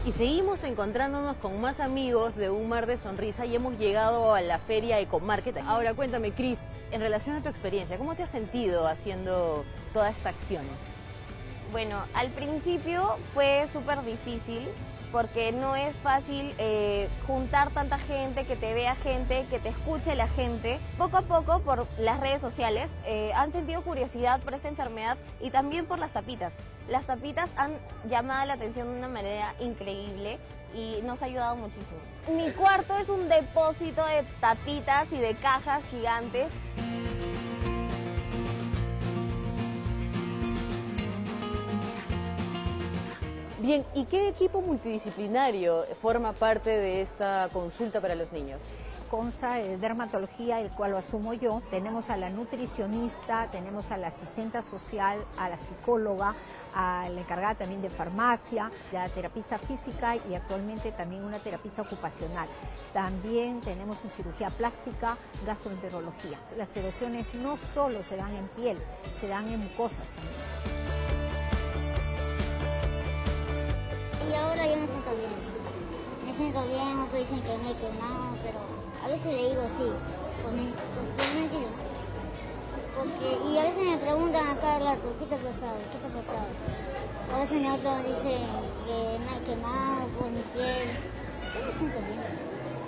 Y seguimos encontrándonos con más amigos de Un Mar de Sonrisa y hemos llegado a la feria Ecomarket. Ahora cuéntame, Cris, en relación a tu experiencia, ¿cómo te has sentido haciendo toda esta acción? Bueno, al principio fue súper difícil porque no es fácil juntar tanta gente, que te vea gente, que te escuche la gente. Poco a poco, por las redes sociales, han sentido curiosidad por esta enfermedad y también por las tapitas. Las tapitas han llamado la atención de una manera increíble y nos ha ayudado muchísimo. Mi cuarto es un depósito de tapitas y de cajas gigantes. Bien, ¿y qué equipo multidisciplinario forma parte de esta consulta para los niños? Consta de dermatología, el cual lo asumo yo. Tenemos a la nutricionista, tenemos a la asistente social, a la psicóloga, a la encargada también de farmacia, la terapista física y actualmente también una terapista ocupacional. También tenemos en cirugía plástica, gastroenterología. Las erosiones no solo se dan en piel, se dan en mucosas también. Y ahora yo me siento bien. Me siento bien, otros dicen que me he quemado, pero a veces le digo sí, por mentira. Y a veces me preguntan a cada rato, ¿qué te ha pasado? ¿Qué te ha pasado? A veces mi otro dice que me he quemado por mi piel. Yo me siento bien.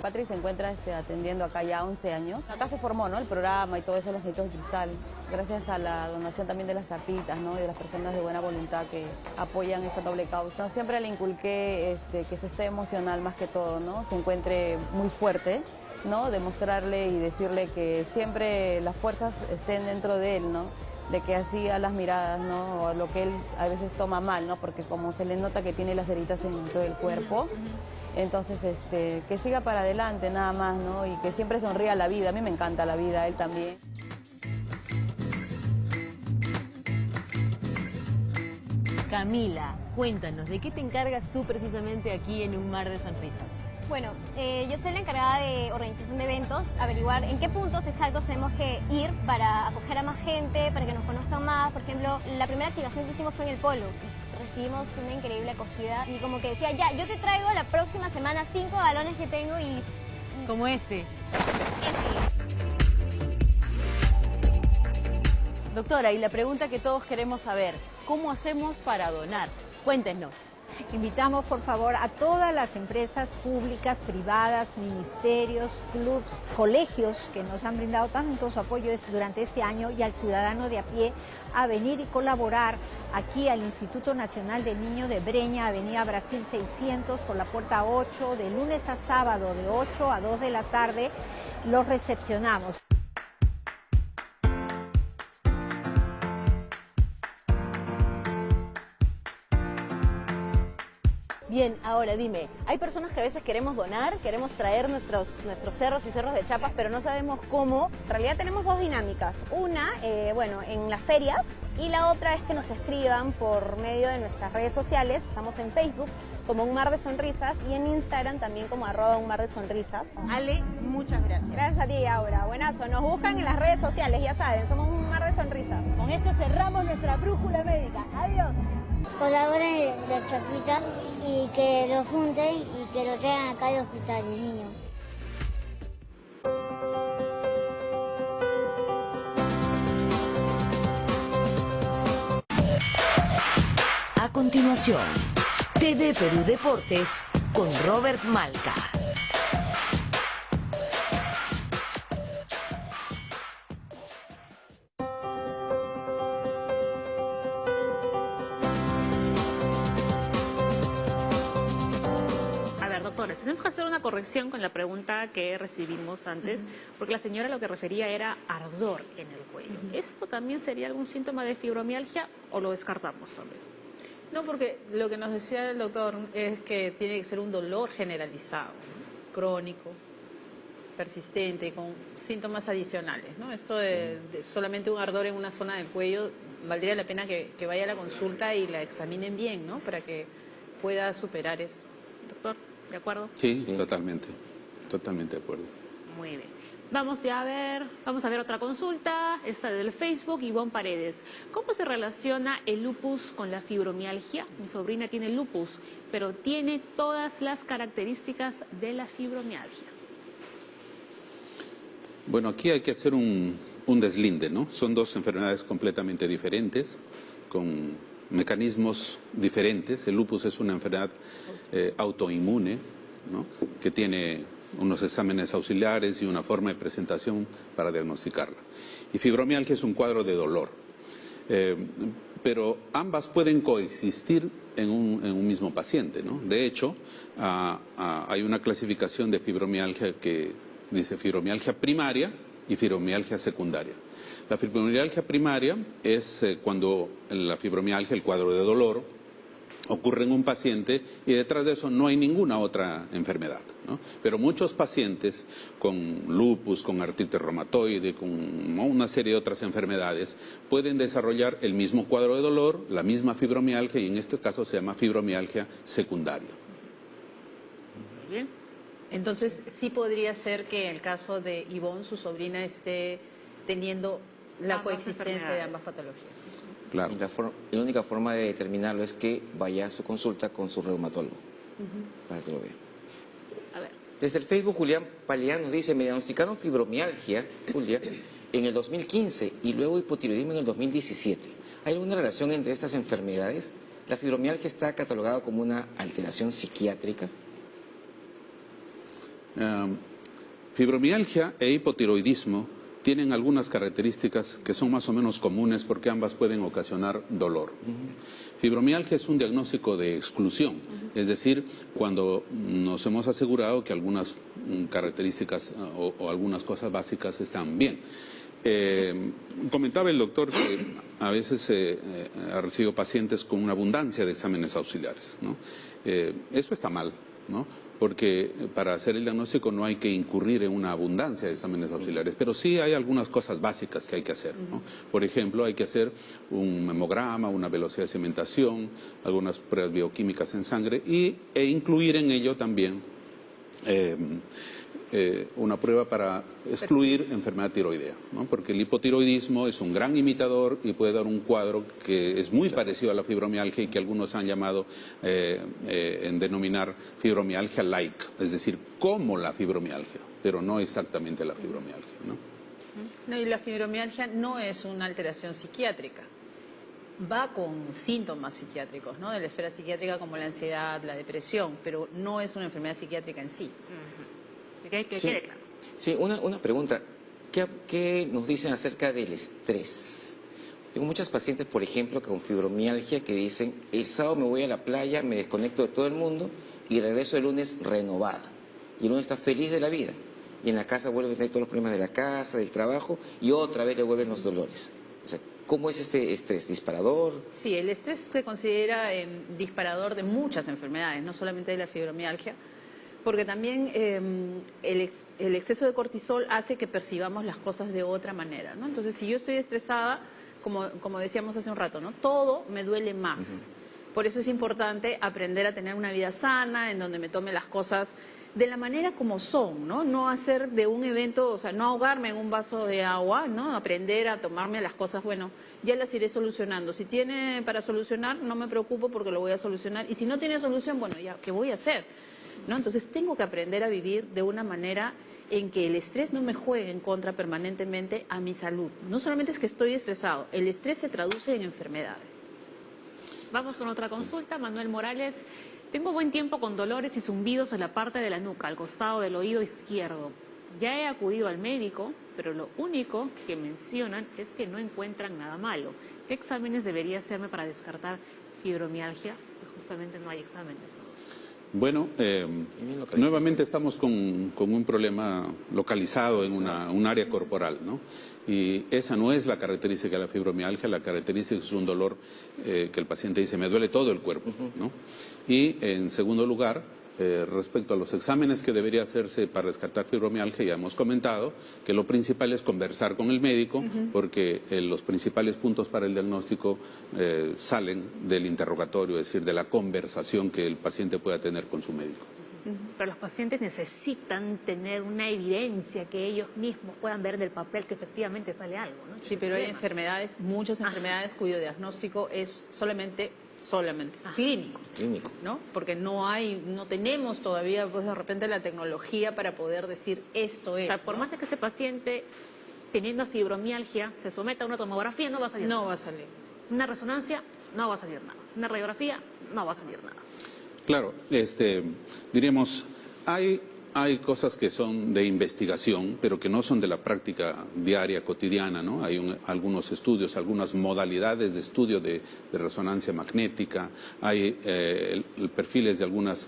Patri se encuentra atendiendo acá ya 11 años. Acá se formó, ¿no?, el programa y todo eso, los Angelitos de Cristal. gracias a la donación también de las tapitas, ¿no? Y de las personas de buena voluntad que apoyan esta noble causa. Siempre le inculqué que su estado emocional más que todo, ¿no? Se encuentre muy fuerte, ¿no? Demostrarle y decirle que siempre las fuerzas estén dentro de él, ¿no? De que así a las miradas, ¿no? O a lo que él a veces toma mal, ¿no? Porque como se le nota que tiene las heridas en todo el cuerpo, entonces que siga para adelante nada más, ¿no? Y que siempre sonría a la vida. A mí me encanta la vida, a él también. Camila, cuéntanos, ¿de qué te encargas tú precisamente aquí en Un Mar de Sonrisas? Bueno, yo soy la encargada de organización de eventos, averiguar en qué puntos exactos tenemos que ir para acoger a más gente, para que nos conozcan más. Por ejemplo, la primera activación que hicimos fue en el Polo. Recibimos una increíble acogida y como que decía, ya, yo te traigo la próxima semana 5 balones que tengo y... Como este. Doctora, y la pregunta que todos queremos saber, ¿cómo hacemos para donar? Cuéntenos. Invitamos, por favor, a todas las empresas públicas, privadas, ministerios, clubs, colegios que nos han brindado tanto su apoyo durante este año y al ciudadano de a pie a venir y colaborar aquí al Instituto Nacional del Niño de Breña, Avenida Brasil 600, por la puerta 8, de lunes a sábado, de 8 a 2 de la tarde, los recepcionamos. Bien, ahora dime, hay personas que a veces queremos donar, queremos traer nuestros cerros y cerros de chapas, pero no sabemos cómo. En realidad tenemos dos dinámicas. Una, bueno, en las ferias, y la otra es que nos escriban por medio de nuestras redes sociales. Estamos en Facebook como Un Mar de Sonrisas y en Instagram también como @Un Mar de Sonrisas. Ale, muchas gracias. Gracias a ti, Aura. Buenazo. Nos buscan en las redes sociales, ya saben, somos Un Mar de Sonrisas. Con esto cerramos nuestra brújula médica. Adiós. Colaboren la chapita y que lo junten y que lo traigan acá al hospital del niño. A continuación, TV Perú Deportes con Robert Malca. Doctores, tenemos que hacer una corrección con la pregunta que recibimos antes, porque la señora lo que refería era ardor en el cuello. ¿Esto también sería algún síntoma de fibromialgia o lo descartamos también? No, porque lo que nos decía el doctor es que tiene que ser un dolor generalizado, ¿no? Crónico, persistente, con síntomas adicionales, ¿no? Esto de solamente un ardor en una zona del cuello, valdría la pena que vaya a la consulta y la examinen bien, ¿no? Para que pueda superar esto. Doctor, ¿de acuerdo? Sí, totalmente de acuerdo. Muy bien. Vamos a ver otra consulta, esta del Facebook, Ivonne Paredes. ¿Cómo se relaciona el lupus con la fibromialgia? Mi sobrina tiene lupus, pero tiene todas las características de la fibromialgia. Bueno, aquí hay que hacer un deslinde, ¿no? Son dos enfermedades completamente diferentes, con mecanismos diferentes. El lupus es una enfermedad autoinmune, ¿no? Que tiene unos exámenes auxiliares y una forma de presentación para diagnosticarla. Y fibromialgia es un cuadro de dolor. Pero ambas pueden coexistir en un mismo paciente, ¿no? De hecho, hay una clasificación de fibromialgia que dice fibromialgia primaria y fibromialgia secundaria. La fibromialgia primaria es cuando la fibromialgia, el cuadro de dolor, ocurre en un paciente y detrás de eso no hay ninguna otra enfermedad, ¿no? Pero muchos pacientes con lupus, con artritis reumatoide, con una serie de otras enfermedades pueden desarrollar el mismo cuadro de dolor, la misma fibromialgia, y en este caso se llama fibromialgia secundaria. Muy bien. Entonces, sí podría ser que en el caso de Ivonne, su sobrina, esté teniendo la coexistencia de ambas patologías. Claro. Y la única forma de determinarlo es que vaya a su consulta con su reumatólogo, para que lo vea. A ver. Desde el Facebook, Julián Paleán nos dice, me diagnosticaron fibromialgia, Julia, en el 2015 y luego hipotiroidismo en el 2017. ¿Hay alguna relación entre estas enfermedades? ¿La fibromialgia está catalogada como una alteración psiquiátrica? Fibromialgia e hipotiroidismo tienen algunas características que son más o menos comunes porque ambas pueden ocasionar dolor. Fibromialgia es un diagnóstico de exclusión, es decir, cuando nos hemos asegurado que algunas características o algunas cosas básicas están bien. Comentaba el doctor que a veces ha recibido pacientes con una abundancia de exámenes auxiliares, ¿no? Eso está mal, ¿no? Porque para hacer el diagnóstico no hay que incurrir en una abundancia de exámenes auxiliares, pero sí hay algunas cosas básicas que hay que hacer, ¿no? Por ejemplo, hay que hacer un hemograma, una velocidad de cementación, algunas pruebas bioquímicas en sangre e incluir en ello también una prueba para excluir enfermedad tiroidea, ¿no? Porque el hipotiroidismo es un gran imitador y puede dar un cuadro que es muy parecido a la fibromialgia y que algunos han llamado en denominar fibromialgia like, es decir, como la fibromialgia, pero no exactamente la fibromialgia, ¿no? No, y la fibromialgia no es una alteración psiquiátrica. Va con síntomas psiquiátricos, ¿no? De la esfera psiquiátrica como la ansiedad, la depresión, pero no es una enfermedad psiquiátrica en sí. Que quede claro. Sí, una pregunta. ¿Qué nos dicen acerca del estrés? Tengo muchas pacientes, por ejemplo, con fibromialgia que dicen, el sábado me voy a la playa, me desconecto de todo el mundo y regreso el lunes renovada. Y el lunes está feliz de la vida. Y en la casa vuelve a tener todos los problemas de la casa, del trabajo, y otra vez le vuelven los dolores. O sea, ¿cómo es este estrés? ¿Disparador? Sí, el estrés se considera disparador de muchas enfermedades, no solamente de la fibromialgia, porque también el exceso de cortisol hace que percibamos las cosas de otra manera, ¿no? Entonces, si yo estoy estresada, como decíamos hace un rato, ¿no? Todo me duele más. Por eso es importante aprender a tener una vida sana, en donde me tome las cosas de la manera como son, ¿no? No hacer de un evento, o sea, no ahogarme en un vaso de agua, ¿no? Aprender a tomarme las cosas, bueno, ya las iré solucionando. Si tiene para solucionar, no me preocupo porque lo voy a solucionar. Y si no tiene solución, bueno, ya, ¿qué voy a hacer? ¿No? Entonces tengo que aprender a vivir de una manera en que el estrés no me juegue en contra permanentemente a mi salud. No solamente es que estoy estresado, el estrés se traduce en enfermedades. Vamos con otra consulta. Manuel Morales. Tengo buen tiempo con dolores y zumbidos en la parte de la nuca, al costado del oído izquierdo. Ya he acudido al médico, pero lo único que mencionan es que no encuentran nada malo. ¿Qué exámenes debería hacerme para descartar fibromialgia? Pues justamente no hay exámenes, ¿no? Bueno, nuevamente estamos con un problema localizado en un área corporal, ¿no? Y esa no es la característica de la fibromialgia, la característica es un dolor que el paciente dice, me duele todo el cuerpo, ¿no? Y en segundo lugar, respecto a los exámenes que debería hacerse para descartar fibromialgia, ya hemos comentado que lo principal es conversar con el médico, porque los principales puntos para el diagnóstico salen del interrogatorio, es decir, de la conversación que el paciente pueda tener con su médico. Pero los pacientes necesitan tener una evidencia que ellos mismos puedan ver del papel que efectivamente sale algo, ¿no? Sí, pero hay enfermedades, muchas enfermedades cuyo diagnóstico es solamente clínico, ¿no? Porque no tenemos todavía, pues de repente, la tecnología para poder decir esto es. O sea, por ¿no? más de que ese paciente, teniendo fibromialgia, se someta a una tomografía, no va a salir nada. No va a salir. Una resonancia, no va a salir nada. Una radiografía, no va a salir nada. Claro, diríamos, hay cosas que son de investigación, pero que no son de la práctica diaria, cotidiana, ¿no? Hay algunos estudios, algunas modalidades de estudio de resonancia magnética, hay perfiles de algunas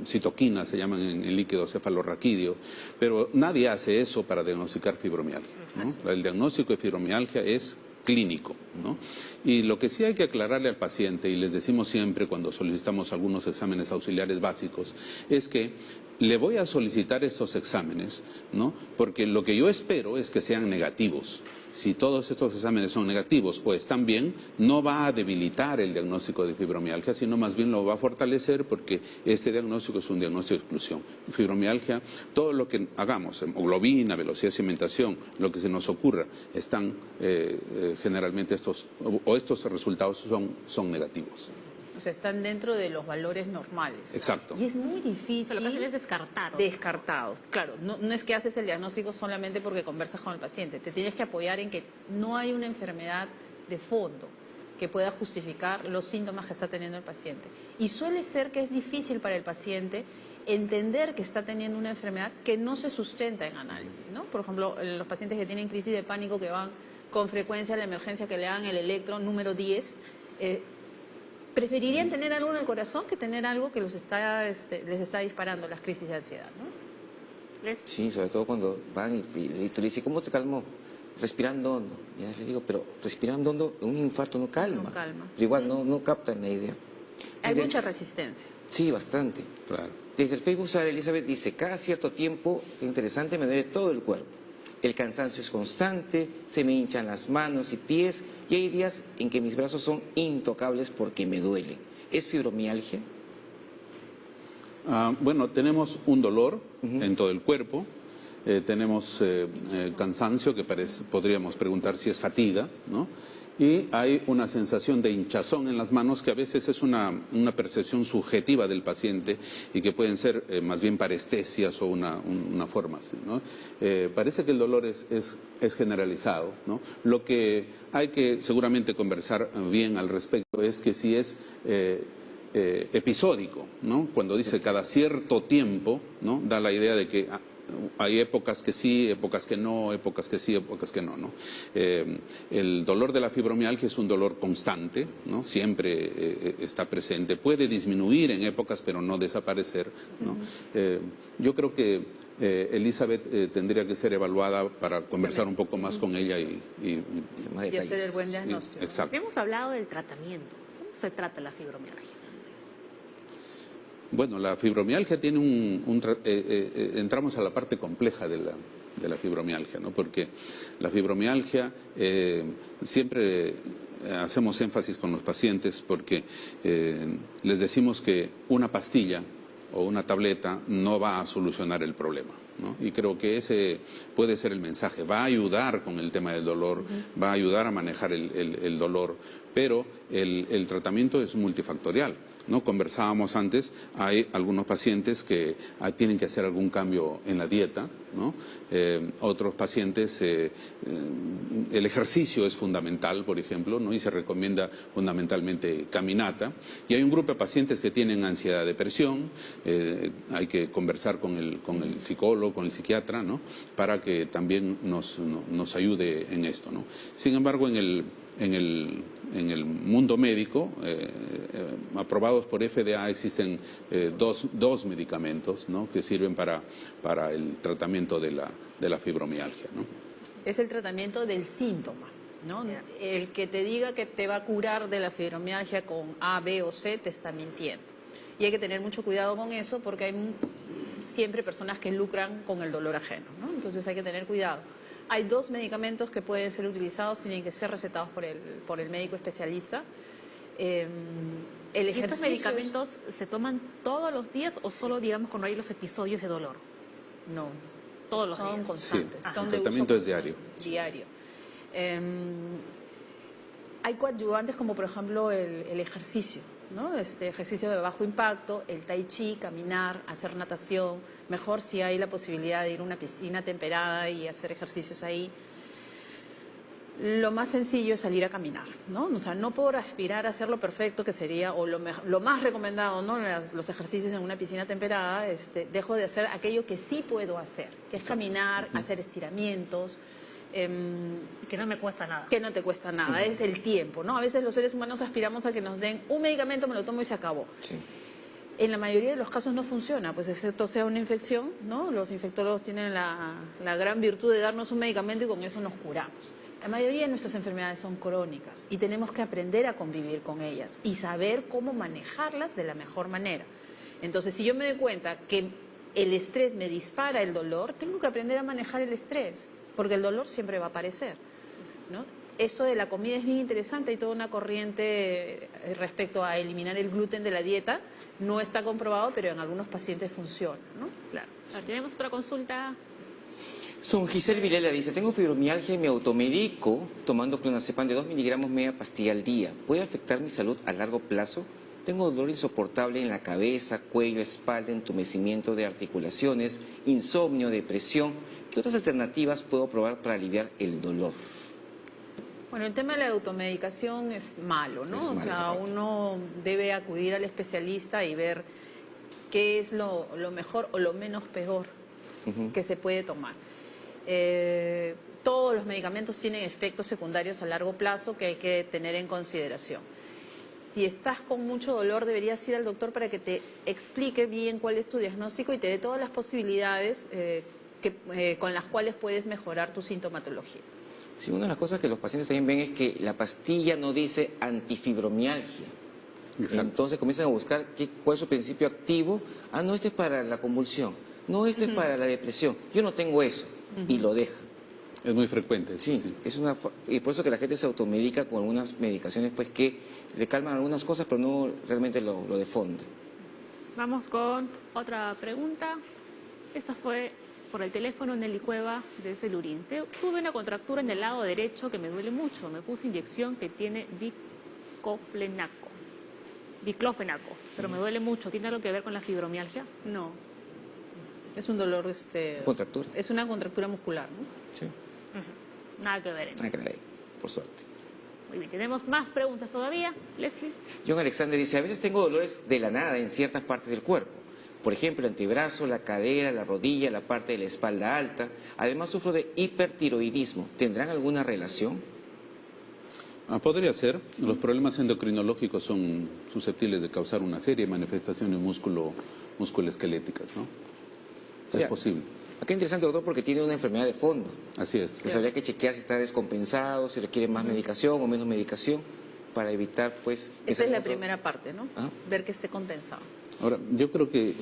citoquinas, se llaman en el líquido cefalorraquídeo, pero nadie hace eso para diagnosticar fibromialgia, ¿no? El diagnóstico de fibromialgia es clínico, ¿no? Y lo que sí hay que aclararle al paciente, y les decimos siempre cuando solicitamos algunos exámenes auxiliares básicos, es que le voy a solicitar estos exámenes, ¿no? Porque lo que yo espero es que sean negativos. Si todos estos exámenes son negativos o están bien, no va a debilitar el diagnóstico de fibromialgia, sino más bien lo va a fortalecer, porque este diagnóstico es un diagnóstico de exclusión. Fibromialgia, todo lo que hagamos, hemoglobina, velocidad de cementación, lo que se nos ocurra, están generalmente estos resultados son negativos. O sea, están dentro de los valores normales. Exacto. Y es muy difícil. Lo que hacen es descartar. Descartado. Claro, no es que haces el diagnóstico solamente porque conversas con el paciente. Te tienes que apoyar en que no hay una enfermedad de fondo que pueda justificar los síntomas que está teniendo el paciente. Y suele ser que es difícil para el paciente entender que está teniendo una enfermedad que no se sustenta en análisis, ¿no? Por ejemplo, los pacientes que tienen crisis de pánico, que van con frecuencia a la emergencia, que le hagan el electro número 10, preferirían tener algo en el corazón que tener algo que les está disparando las crisis de ansiedad, ¿no? Sí, sobre todo cuando van y tú le dices, ¿cómo te calmó? Respirando hondo. Ya le digo, pero respirando hondo, un infarto no calma. No calma. Pero igual no captan la idea. Hay mucha resistencia. Sí, bastante. Claro. Desde el Facebook, Sara Elizabeth dice, cada cierto tiempo, qué interesante, me duele todo el cuerpo. El cansancio es constante, se me hinchan las manos y pies, y hay días en que mis brazos son intocables porque me duelen. ¿Es fibromialgia? Bueno, tenemos un dolor en todo el cuerpo, tenemos cansancio, que podríamos preguntar si es fatiga, ¿no? Y hay una sensación de hinchazón en las manos que a veces es una percepción subjetiva del paciente y que pueden ser más bien parestesias o una forma así, ¿no? Parece que el dolor es generalizado, ¿no? Lo que hay que seguramente conversar bien al respecto es que si es episódico, ¿no? Cuando dice cada cierto tiempo, ¿no? Da la idea de que hay épocas que sí, épocas que no, épocas que sí, épocas que no, ¿no? El dolor de la fibromialgia es un dolor constante, ¿no? Siempre está presente. Puede disminuir en épocas, pero no desaparecer, ¿no? Yo creo que Elizabeth tendría que ser evaluada para conversar un poco más con ella y hacer el buen diagnóstico. Exacto. Hemos hablado del tratamiento. ¿Cómo se trata la fibromialgia? Bueno, la fibromialgia tiene entramos a la parte compleja de la fibromialgia, ¿no? Porque la fibromialgia siempre hacemos énfasis con los pacientes porque les decimos que una pastilla o una tableta no va a solucionar el problema, ¿no? Y creo que ese puede ser el mensaje. Va a ayudar con el tema del dolor, va a ayudar a manejar el dolor, pero el tratamiento es multifactorial, ¿no? Conversábamos antes, hay algunos pacientes que tienen que hacer algún cambio en la dieta, ¿no? Otros pacientes, el ejercicio es fundamental, por ejemplo, ¿no? Y se recomienda fundamentalmente caminata. Y hay un grupo de pacientes que tienen ansiedad, depresión, hay que conversar con el psicólogo, con el psiquiatra, ¿no? Para que también nos ayude en esto, ¿no? Sin embargo, en el mundo médico, aprobados por FDA, existen dos medicamentos, ¿no? Que sirven para el tratamiento de la fibromialgia, ¿no? Es el tratamiento del síntoma, ¿no? El que te diga que te va a curar de la fibromialgia con A, B o C te está mintiendo. Y hay que tener mucho cuidado con eso porque hay siempre personas que lucran con el dolor ajeno, ¿no? Entonces hay que tener cuidado. Hay 2 medicamentos que pueden ser utilizados, tienen que ser recetados por el médico especialista. ¿Estos medicamentos se toman todos los días o solo, digamos, cuando hay los episodios de dolor? No, todos los días. Son constantes. Sí. Son El de tratamiento uso es diario. Diario. Hay coadyuvantes como, por ejemplo, el ejercicio, ¿no? Ejercicio de bajo impacto, el tai chi, caminar, hacer natación. Mejor si hay la posibilidad de ir a una piscina temperada y hacer ejercicios ahí. Lo más sencillo es salir a caminar, ¿no? O sea, no por aspirar a hacerlo perfecto, que sería, o lo más recomendado, ¿no? Los ejercicios en una piscina temperada, dejo de hacer aquello que sí puedo hacer, que es caminar, hacer estiramientos. Que no me cuesta nada. Que no te cuesta nada, es el tiempo, ¿no? A veces los seres humanos aspiramos a que nos den un medicamento, me lo tomo y se acabó. Sí. En la mayoría de los casos no funciona, pues excepto sea una infección, ¿no? Los infectólogos tienen la gran virtud de darnos un medicamento y con eso nos curamos. La mayoría de nuestras enfermedades son crónicas y tenemos que aprender a convivir con ellas y saber cómo manejarlas de la mejor manera. Entonces, si yo me doy cuenta que el estrés me dispara el dolor, tengo que aprender a manejar el estrés, porque el dolor siempre va a aparecer, ¿no? Esto de la comida es bien interesante, hay toda una corriente respecto a eliminar el gluten de la dieta. No está comprobado, pero en algunos pacientes funciona, ¿no? Claro. Tenemos otra consulta. Son Giselle Vilela dice, tengo fibromialgia y me automedico tomando clonazepam de 2 miligramos media pastilla al día. ¿Puede afectar mi salud a largo plazo? Tengo dolor insoportable en la cabeza, cuello, espalda, entumecimiento de articulaciones, insomnio, depresión. ¿Qué otras alternativas puedo probar para aliviar el dolor? Bueno, el tema de la automedicación es malo, ¿no? Es malo, o sea, uno debe acudir al especialista y ver qué es lo mejor o lo menos peor que se puede tomar. Todos los medicamentos tienen efectos secundarios a largo plazo que hay que tener en consideración. Si estás con mucho dolor, deberías ir al doctor para que te explique bien cuál es tu diagnóstico y te dé todas las posibilidades con las cuales puedes mejorar tu sintomatología. Sí, una de las cosas que los pacientes también ven es que la pastilla no dice antifibromialgia. Exacto. Entonces comienzan a buscar cuál es su principio activo. Ah, no, este es para la convulsión. No, este es para la depresión. Yo no tengo eso. Y lo deja. Es muy frecuente. Sí, y por eso que la gente se automedica con algunas medicaciones pues que le calman algunas cosas, pero no realmente lo de fondo. Vamos con otra pregunta. Esta fue por el teléfono Nelly Cueva de Celurín. Tuve una contractura en el lado derecho que me duele mucho. Me puse inyección que tiene diclofenaco, pero me duele mucho. ¿Tiene algo que ver con la fibromialgia? No. Es un dolor, Contractura. es una contractura muscular, ¿no? Sí. Nada que ver. Nada que ver, por suerte. Muy bien, tenemos más preguntas todavía. Leslie. John Alexander dice, a veces tengo dolores de la nada en ciertas partes del cuerpo. Por ejemplo, el antebrazo, la cadera, la rodilla, la parte de la espalda alta. Además sufro de hipertiroidismo. ¿Tendrán alguna relación? Podría ser. Los problemas endocrinológicos son susceptibles de causar una serie de manifestaciones musculoesqueléticas, ¿no? Es posible. Qué interesante, doctor, porque tiene una enfermedad de fondo. Así es. Pues habría que chequear si está descompensado, si requiere más medicación o menos medicación para evitar, pues... Esa es la primera parte, ¿no? ¿Ah? Ver que esté compensado. Ahora, yo creo que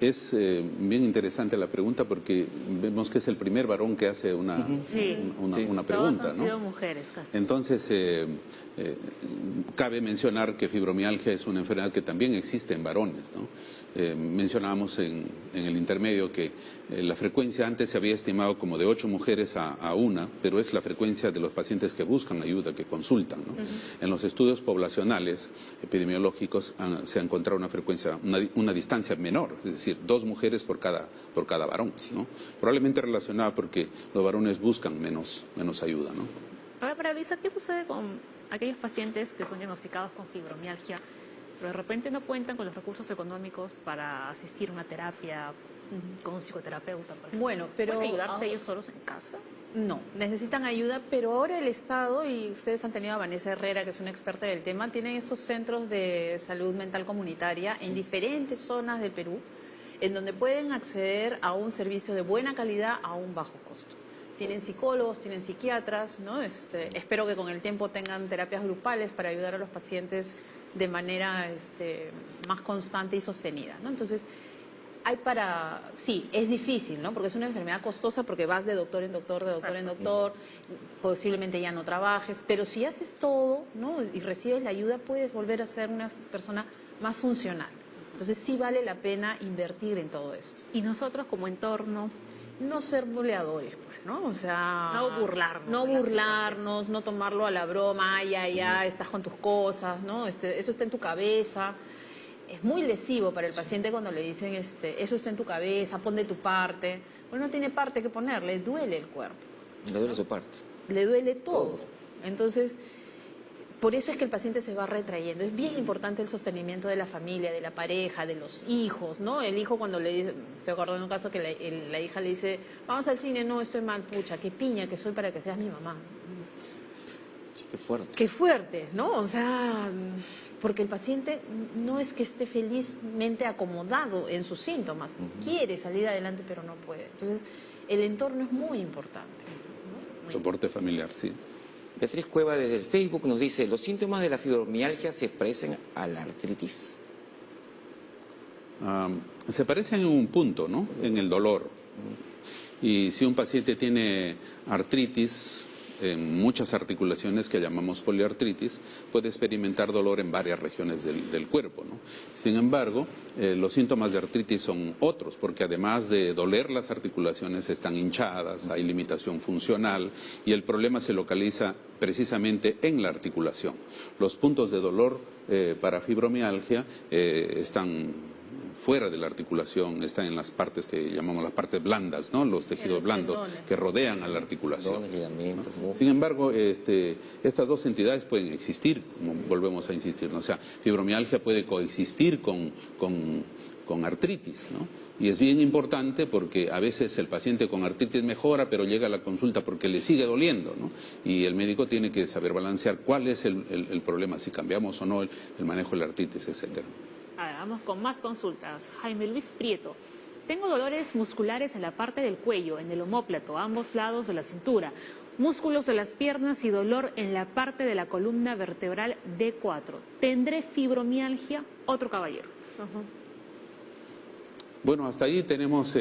es bien interesante la pregunta porque vemos que es el primer varón que hace una pregunta, Todos han ¿no? sido mujeres casi. Entonces, cabe mencionar que fibromialgia es una enfermedad que también existe en varones, ¿no? Mencionábamos en el intermedio que la frecuencia antes se había estimado como de 8 mujeres a 1, pero es la frecuencia de los pacientes que buscan ayuda, que consultan, ¿no? En los estudios poblacionales epidemiológicos se ha encontrado una frecuencia, una distancia menor, es decir, 2 mujeres por cada varón, ¿no? Probablemente relacionada porque los varones buscan menos ayuda, ¿no? Ahora, para Luisa, ¿qué sucede con aquellos pacientes que son diagnosticados con fibromialgia, pero de repente no cuentan con los recursos económicos para asistir a una terapia con un psicoterapeuta? Por ejemplo? Bueno, pero... ¿Pueden ayudarse ellos solos en casa? No, necesitan ayuda, pero ahora el Estado, y ustedes han tenido a Vanessa Herrera, que es una experta del tema, tienen estos centros de salud mental comunitaria en diferentes zonas del Perú, en donde pueden acceder a un servicio de buena calidad a un bajo costo. Tienen psicólogos, tienen psiquiatras, ¿no? Espero que con el tiempo tengan terapias grupales para ayudar a los pacientes de manera más constante y sostenida, ¿no? Entonces, sí, es difícil, ¿no? Porque es una enfermedad costosa porque vas de doctor en doctor, de doctor en doctor, posiblemente ya no trabajes, pero si haces todo, ¿no? Y recibes la ayuda, puedes volver a ser una persona más funcional. Entonces, sí vale la pena invertir en todo esto. Y nosotros como entorno... No ser buleadores, pues, ¿no? O sea... No burlarnos. No burlarnos, no tomarlo a la broma, ya, estás con tus cosas, ¿no? Eso está en tu cabeza. Es muy lesivo para el paciente cuando le dicen, eso está en tu cabeza, pon de tu parte. Bueno, no tiene parte que poner, le duele el cuerpo. Le duele su parte. Le duele todo. Entonces, por eso es que el paciente se va retrayendo. Es bien importante el sostenimiento de la familia, de la pareja, de los hijos, ¿no? El hijo cuando le dice, te acuerdo de un caso que la hija le dice, vamos al cine, no, estoy mal, pucha, qué piña que soy para que seas mi mamá. Sí, qué fuerte. Qué fuerte, ¿no? O sea, porque el paciente no es que esté felizmente acomodado en sus síntomas, quiere salir adelante pero no puede. Entonces, el entorno es muy importante, ¿no? Soporte familiar, sí. Beatriz Cueva desde el Facebook nos dice, ¿los síntomas de la fibromialgia se parecen a la artritis? Se parecen en un punto, ¿no? En el dolor. Y si un paciente tiene artritis en muchas articulaciones que llamamos poliartritis, puede experimentar dolor en varias regiones del cuerpo, ¿no? Sin embargo, los síntomas de artritis son otros, porque además de doler las articulaciones están hinchadas, hay limitación funcional y el problema se localiza precisamente en la articulación. Los puntos de dolor para fibromialgia están fuera de la articulación, están en las partes que llamamos las partes blandas, ¿no? Los tejidos blandos que rodean a la articulación. Sin embargo, estas dos entidades pueden existir, como volvemos a insistir, ¿no? O sea, fibromialgia puede coexistir con con artritis, ¿no? Y es bien importante porque a veces el paciente con artritis mejora, pero llega a la consulta porque le sigue doliendo, ¿no? Y el médico tiene que saber balancear cuál es el problema, si cambiamos o no el manejo de la artritis, etcétera. A ver, vamos con más consultas. Jaime Luis Prieto. Tengo dolores musculares en la parte del cuello, en el omóplato, a ambos lados de la cintura, músculos de las piernas y dolor en la parte de la columna vertebral D4. ¿Tendré fibromialgia? Otro caballero. Bueno, hasta ahí tenemos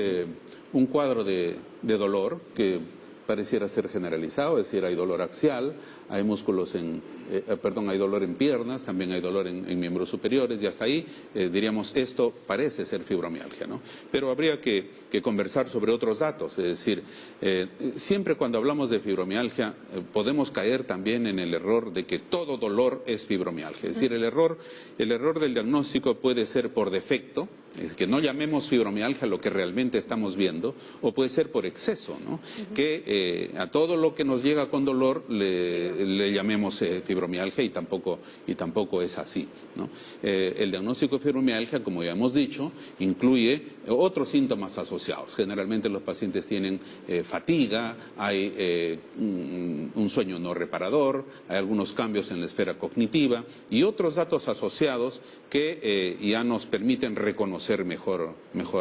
un cuadro de dolor que pareciera ser generalizado, es decir, hay dolor axial, hay músculos hay dolor en piernas, también hay dolor en miembros superiores, y hasta ahí diríamos esto parece ser fibromialgia, ¿no? Pero habría que conversar sobre otros datos, es decir, siempre cuando hablamos de fibromialgia podemos caer también en el error de que todo dolor es fibromialgia, es decir, el error del diagnóstico puede ser por defecto, es que no llamemos fibromialgia lo que realmente estamos viendo, o puede ser por exceso, ¿no? Que a todo lo que nos llega con dolor le llamemos fibromialgia y tampoco es así, ¿no? El diagnóstico de fibromialgia, como ya hemos dicho, incluye otros síntomas asociados. Generalmente los pacientes tienen fatiga, hay un sueño no reparador, hay algunos cambios en la esfera cognitiva y otros datos asociados que ya nos permiten reconocer mejor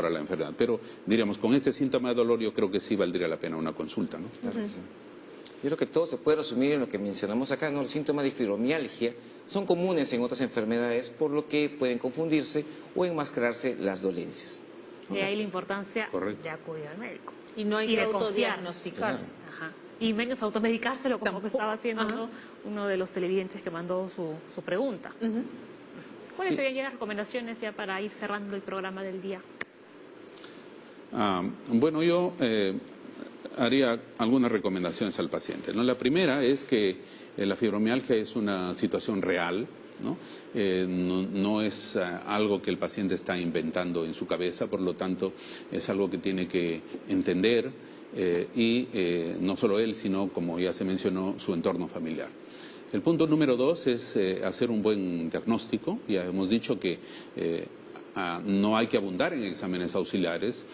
a la enfermedad. Pero diríamos, con este síntoma de dolor yo creo que sí valdría la pena una consulta, ¿no? Claro, sí. Yo creo que todo se puede resumir en lo que mencionamos acá, ¿no? Los síntomas de fibromialgia son comunes en otras enfermedades, por lo que pueden confundirse o enmascararse las dolencias. Y ahí la importancia Correcto. de acudir al médico. Y no hay Y que de confiar. autodiagnosticarse. Ajá. Y menos automedicárselo, como Tampoco. que estaba haciendo, Ajá. ¿no?, uno de los televidentes que mandó su pregunta. ¿Cuáles serían las recomendaciones ya para ir cerrando el programa del día? Bueno, yo haría algunas recomendaciones al paciente, ¿no? La primera es que la fibromialgia es una situación real, ¿no? No es algo que el paciente está inventando en su cabeza, por lo tanto es algo que tiene que entender y no solo él, sino, como ya se mencionó, su entorno familiar. El punto número 2 es hacer un buen diagnóstico. Ya hemos dicho que no hay que abundar en exámenes auxiliares,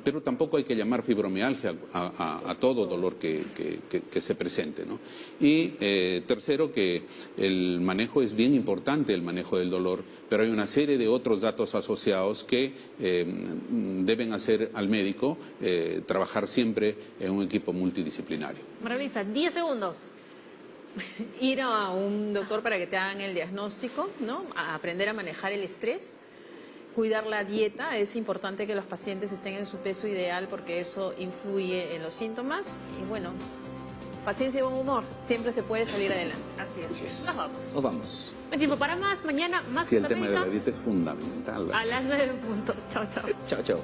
pero tampoco hay que llamar fibromialgia a todo dolor que se presente, ¿no? Y tercero, que el manejo es bien importante, el manejo del dolor, pero hay una serie de otros datos asociados que deben hacer al médico trabajar siempre en un equipo multidisciplinario. Maravilla, 10 segundos. Ir a un doctor para que te hagan el diagnóstico, ¿no? A aprender a manejar el estrés, cuidar la dieta. Es importante que los pacientes estén en su peso ideal porque eso influye en los síntomas. Y bueno, paciencia y buen humor. Siempre se puede salir adelante. Así es. Así es. Nos vamos. Nos vamos. No hay tiempo para más. Mañana más Sí, el tema de América la dieta es fundamental. a las 9 en punto. Chao, chao. Chao, chao.